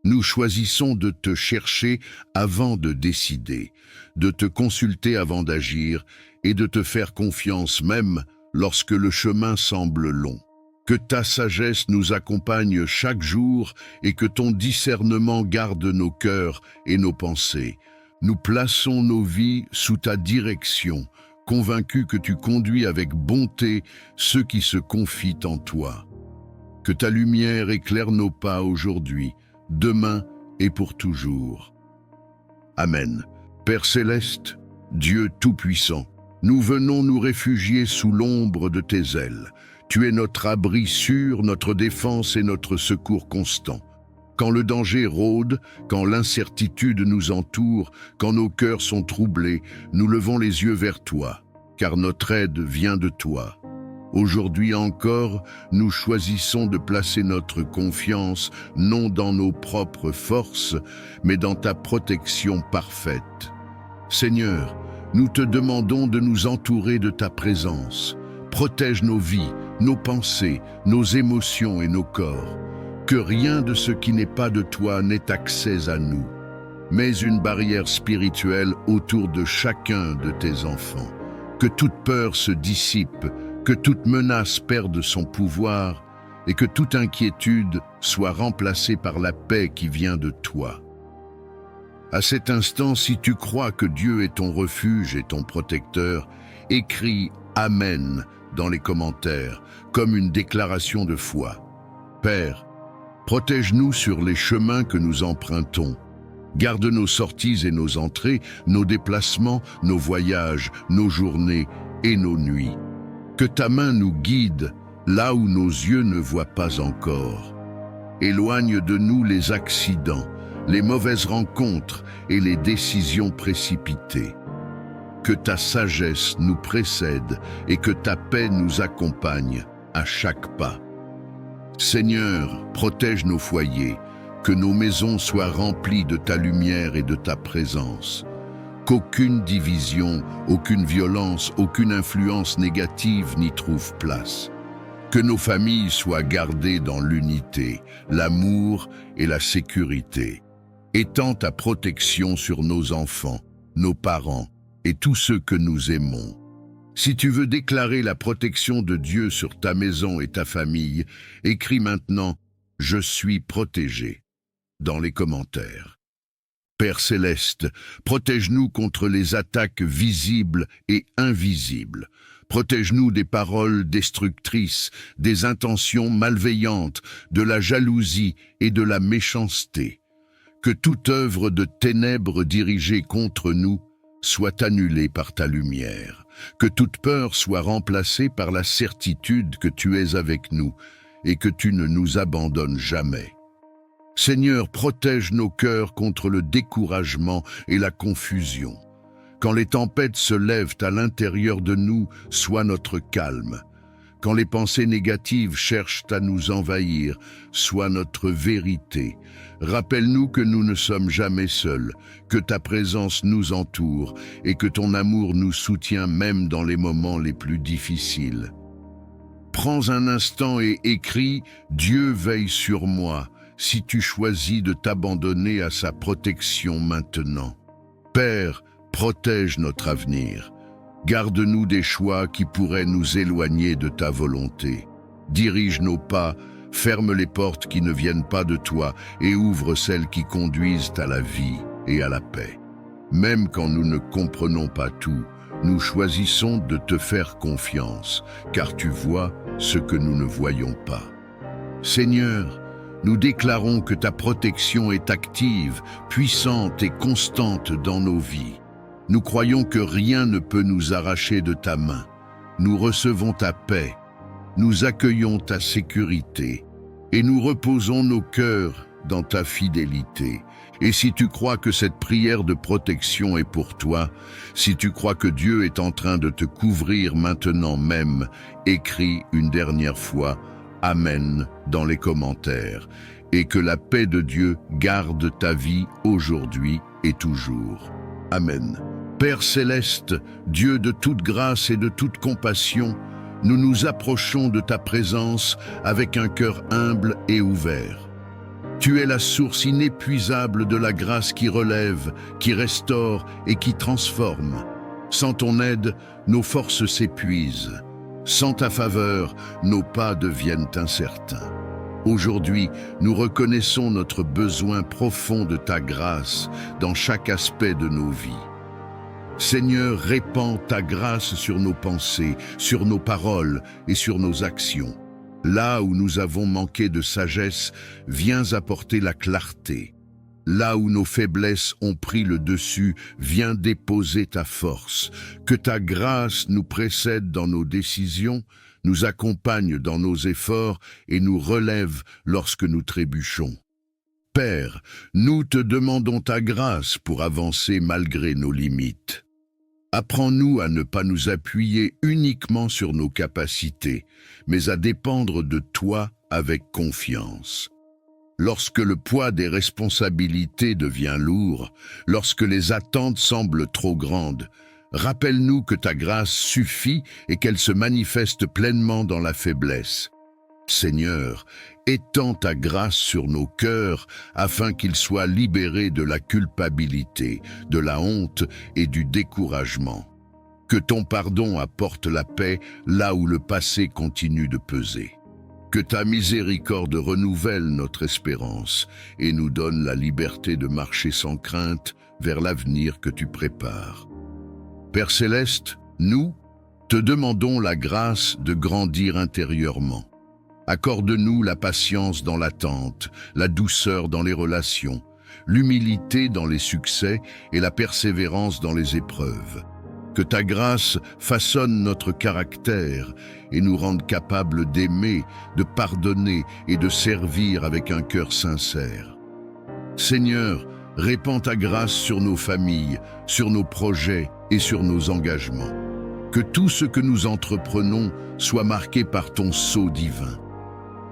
Nous choisissons de te chercher avant de décider, de te consulter avant d'agir et de te faire confiance même lorsque le chemin semble long. Que ta sagesse nous accompagne chaque jour et que ton discernement garde nos cœurs et nos pensées. Nous plaçons nos vies sous ta direction, convaincus que tu conduis avec bonté ceux qui se confient en toi. Que ta lumière éclaire nos pas aujourd'hui, demain et pour toujours. Amen. Père céleste, Dieu tout-puissant, nous venons nous réfugier sous l'ombre de tes ailes. Tu es notre abri sûr, notre défense et notre secours constant. Quand le danger rôde, quand l'incertitude nous entoure, quand nos cœurs sont troublés, nous levons les yeux vers toi, car notre aide vient de toi. Aujourd'hui encore, nous choisissons de placer notre confiance non dans nos propres forces, mais dans ta protection parfaite. Seigneur, nous te demandons de nous entourer de ta présence. Protège nos vies, nos pensées, nos émotions et nos corps. Que rien de ce qui n'est pas de toi n'ait accès à nous. Mets une barrière spirituelle autour de chacun de tes enfants. Que toute peur se dissipe, que toute menace perde son pouvoir et que toute inquiétude soit remplacée par la paix qui vient de toi. À cet instant, si tu crois que Dieu est ton refuge et ton protecteur, écris « Amen » dans les commentaires, comme une déclaration de foi. Père, protège-nous sur les chemins que nous empruntons. Garde nos sorties et nos entrées, nos déplacements, nos voyages, nos journées et nos nuits. Que ta main nous guide là où nos yeux ne voient pas encore. Éloigne de nous les accidents, les mauvaises rencontres et les décisions précipitées. Que ta sagesse nous précède et que ta paix nous accompagne à chaque pas. Seigneur, protège nos foyers, que nos maisons soient remplies de ta lumière et de ta présence. Qu'aucune division, aucune violence, aucune influence négative n'y trouve place. Que nos familles soient gardées dans l'unité, l'amour et la sécurité. Étends ta protection sur nos enfants, nos parents et tous ceux que nous aimons. Si tu veux déclarer la protection de Dieu sur ta maison et ta famille, écris maintenant « Je suis protégé » dans les commentaires. Père céleste, protège-nous contre les attaques visibles et invisibles. Protège-nous des paroles destructrices, des intentions malveillantes, de la jalousie et de la méchanceté. Que toute œuvre de ténèbres dirigée contre nous soit annulée par ta lumière. Que toute peur soit remplacée par la certitude que tu es avec nous et que tu ne nous abandonnes jamais. Seigneur, protège nos cœurs contre le découragement et la confusion. Quand les tempêtes se lèvent à l'intérieur de nous, sois notre calme. Quand les pensées négatives cherchent à nous envahir, sois notre vérité. Rappelle-nous que nous ne sommes jamais seuls, que ta présence nous entoure et que ton amour nous soutient même dans les moments les plus difficiles. Prends un instant et écris « Dieu veille sur moi » si tu choisis de t'abandonner à sa protection maintenant. Père, protège notre avenir. Garde-nous des choix qui pourraient nous éloigner de ta volonté. Dirige nos pas, ferme les portes qui ne viennent pas de toi et ouvre celles qui conduisent à la vie et à la paix. Même quand nous ne comprenons pas tout, nous choisissons de te faire confiance, car tu vois ce que nous ne voyons pas. Seigneur, nous déclarons que ta protection est active, puissante et constante dans nos vies. Nous croyons que rien ne peut nous arracher de ta main. Nous recevons ta paix, nous accueillons ta sécurité et nous reposons nos cœurs dans ta fidélité. Et si tu crois que cette prière de protection est pour toi, si tu crois que Dieu est en train de te couvrir maintenant même, écris une dernière fois « Amen » dans les commentaires et que la paix de Dieu garde ta vie aujourd'hui et toujours. Amen. Père céleste, Dieu de toute grâce et de toute compassion, nous nous approchons de ta présence avec un cœur humble et ouvert. Tu es la source inépuisable de la grâce qui relève, qui restaure et qui transforme. Sans ton aide, nos forces s'épuisent. Sans ta faveur, nos pas deviennent incertains. Aujourd'hui, nous reconnaissons notre besoin profond de ta grâce dans chaque aspect de nos vies. Seigneur, répands ta grâce sur nos pensées, sur nos paroles et sur nos actions. Là où nous avons manqué de sagesse, viens apporter la clarté. Là où nos faiblesses ont pris le dessus, viens déposer ta force. Que ta grâce nous précède dans nos décisions, nous accompagne dans nos efforts et nous relève lorsque nous trébuchons. Père, nous te demandons ta grâce pour avancer malgré nos limites. Apprends-nous à ne pas nous appuyer uniquement sur nos capacités, mais à dépendre de toi avec confiance. Lorsque le poids des responsabilités devient lourd, lorsque les attentes semblent trop grandes, rappelle-nous que ta grâce suffit et qu'elle se manifeste pleinement dans la faiblesse. Seigneur, étends ta grâce sur nos cœurs afin qu'ils soient libérés de la culpabilité, de la honte et du découragement. Que ton pardon apporte la paix là où le passé continue de peser. Que ta miséricorde renouvelle notre espérance et nous donne la liberté de marcher sans crainte vers l'avenir que tu prépares. Père Céleste, nous te demandons la grâce de grandir intérieurement. Accorde-nous la patience dans l'attente, la douceur dans les relations, l'humilité dans les succès et la persévérance dans les épreuves. Que ta grâce façonne notre caractère et nous rende capables d'aimer, de pardonner et de servir avec un cœur sincère. Seigneur, répands ta grâce sur nos familles, sur nos projets et sur nos engagements. Que tout ce que nous entreprenons soit marqué par ton sceau divin.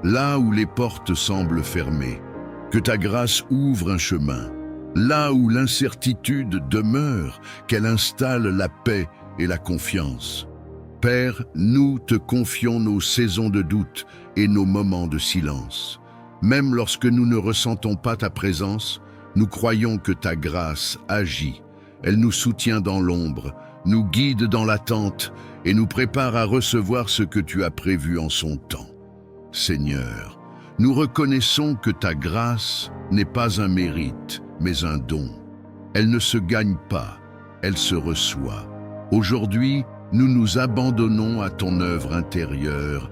Là où les portes semblent fermées, que ta grâce ouvre un chemin. Là où l'incertitude demeure, qu'elle installe la paix et la confiance. Père, nous te confions nos saisons de doute et nos moments de silence. Même lorsque nous ne ressentons pas ta présence, nous croyons que ta grâce agit. Elle nous soutient dans l'ombre, nous guide dans l'attente et nous prépare à recevoir ce que tu as prévu en son temps. Seigneur, nous reconnaissons que ta grâce n'est pas un mérite, mais un don. Elle ne se gagne pas, elle se reçoit. Aujourd'hui, nous nous abandonnons à ton œuvre intérieure,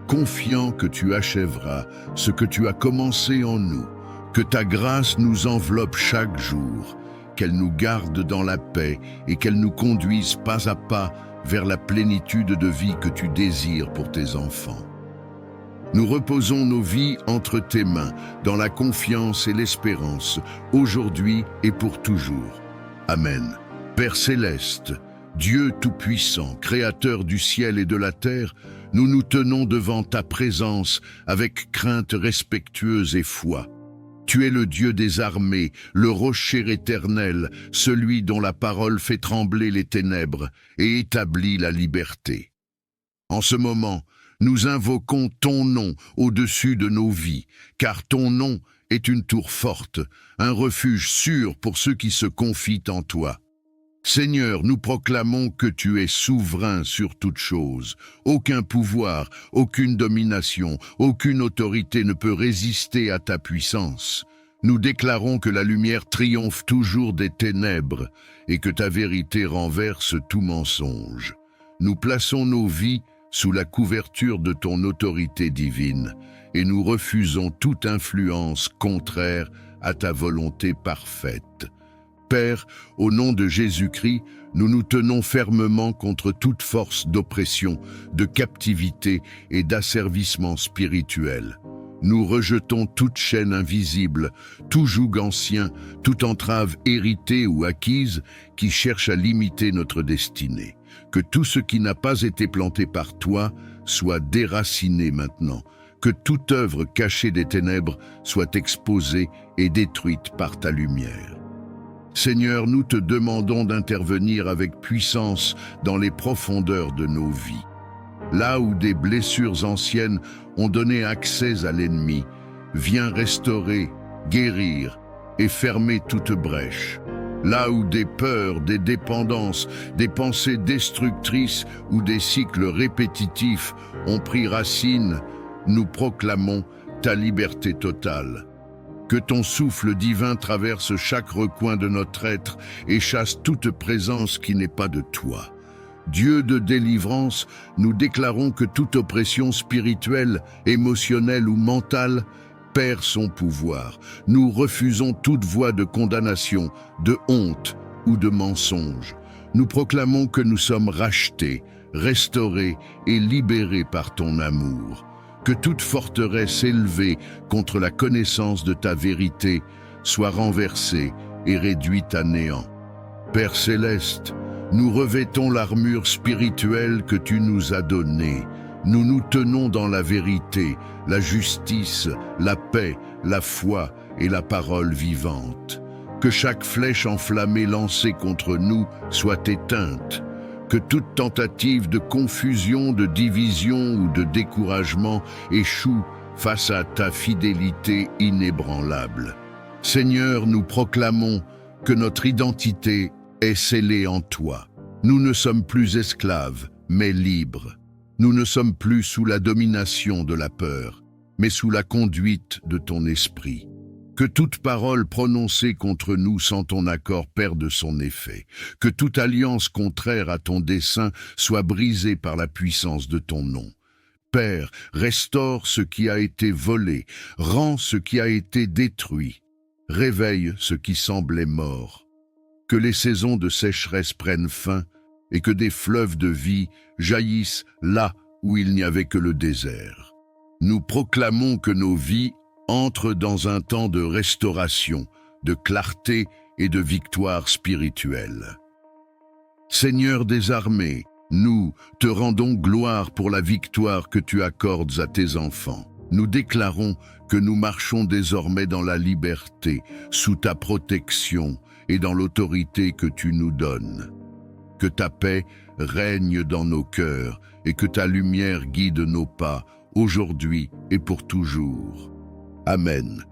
confiants que tu achèveras ce que tu as commencé en nous, que ta grâce nous enveloppe chaque jour, qu'elle nous garde dans la paix et qu'elle nous conduise pas à pas vers la plénitude de vie que tu désires pour tes enfants. Nous reposons nos vies entre tes mains, dans la confiance et l'espérance, aujourd'hui et pour toujours. Amen. Père Céleste, Dieu Tout-Puissant, Créateur du ciel et de la terre, nous nous tenons devant ta présence avec crainte respectueuse et foi. Tu es le Dieu des armées, le rocher éternel, celui dont la parole fait trembler les ténèbres et établit la liberté. En ce moment, nous invoquons ton nom au-dessus de nos vies, car ton nom est une tour forte, un refuge sûr pour ceux qui se confient en toi. Seigneur, nous proclamons que tu es souverain sur toute chose. Aucun pouvoir, aucune domination, aucune autorité ne peut résister à ta puissance. Nous déclarons que la lumière triomphe toujours des ténèbres et que ta vérité renverse tout mensonge. Nous plaçons nos vies sous la couverture de ton autorité divine, et nous refusons toute influence contraire à ta volonté parfaite. Père, au nom de Jésus-Christ, nous nous tenons fermement contre toute force d'oppression, de captivité et d'asservissement spirituel. Nous rejetons toute chaîne invisible, tout joug ancien, toute entrave héritée ou acquise qui cherche à limiter notre destinée. Que tout ce qui n'a pas été planté par toi soit déraciné maintenant. Que toute œuvre cachée des ténèbres soit exposée et détruite par ta lumière. Seigneur, nous te demandons d'intervenir avec puissance dans les profondeurs de nos vies. Là où des blessures anciennes ont donné accès à l'ennemi, viens restaurer, guérir et fermer toute brèche. Là où des peurs, des dépendances, des pensées destructrices ou des cycles répétitifs ont pris racine, nous proclamons ta liberté totale. Que ton souffle divin traverse chaque recoin de notre être et chasse toute présence qui n'est pas de toi. Dieu de délivrance, nous déclarons que toute oppression spirituelle, émotionnelle ou mentale perd son pouvoir. Nous refusons toute voie de condamnation, de honte ou de mensonge. Nous proclamons que nous sommes rachetés, restaurés et libérés par ton amour. Que toute forteresse élevée contre la connaissance de ta vérité soit renversée et réduite à néant. Père céleste, nous revêtons l'armure spirituelle que tu nous as donnée. Nous nous tenons dans la vérité, la justice, la paix, la foi et la parole vivante. Que chaque flèche enflammée lancée contre nous soit éteinte. Que toute tentative de confusion, de division ou de découragement échoue face à ta fidélité inébranlable. Seigneur, nous proclamons que notre identité est scellée en toi. Nous ne sommes plus esclaves, mais libres. Nous ne sommes plus sous la domination de la peur, mais sous la conduite de ton esprit. Que toute parole prononcée contre nous sans ton accord perde son effet. Que toute alliance contraire à ton dessein soit brisée par la puissance de ton nom. Père, restaure ce qui a été volé, rends ce qui a été détruit, réveille ce qui semblait mort. Que les saisons de sécheresse prennent fin et que des fleuves de vie jaillissent là où il n'y avait que le désert. Nous proclamons que nos vies entrent dans un temps de restauration, de clarté et de victoire spirituelle. Seigneur des armées, nous te rendons gloire pour la victoire que tu accordes à tes enfants. Nous déclarons que nous marchons désormais dans la liberté, sous ta protection et dans l'autorité que tu nous donnes. Que ta paix règne dans nos cœurs et que ta lumière guide nos pas, aujourd'hui et pour toujours. Amen.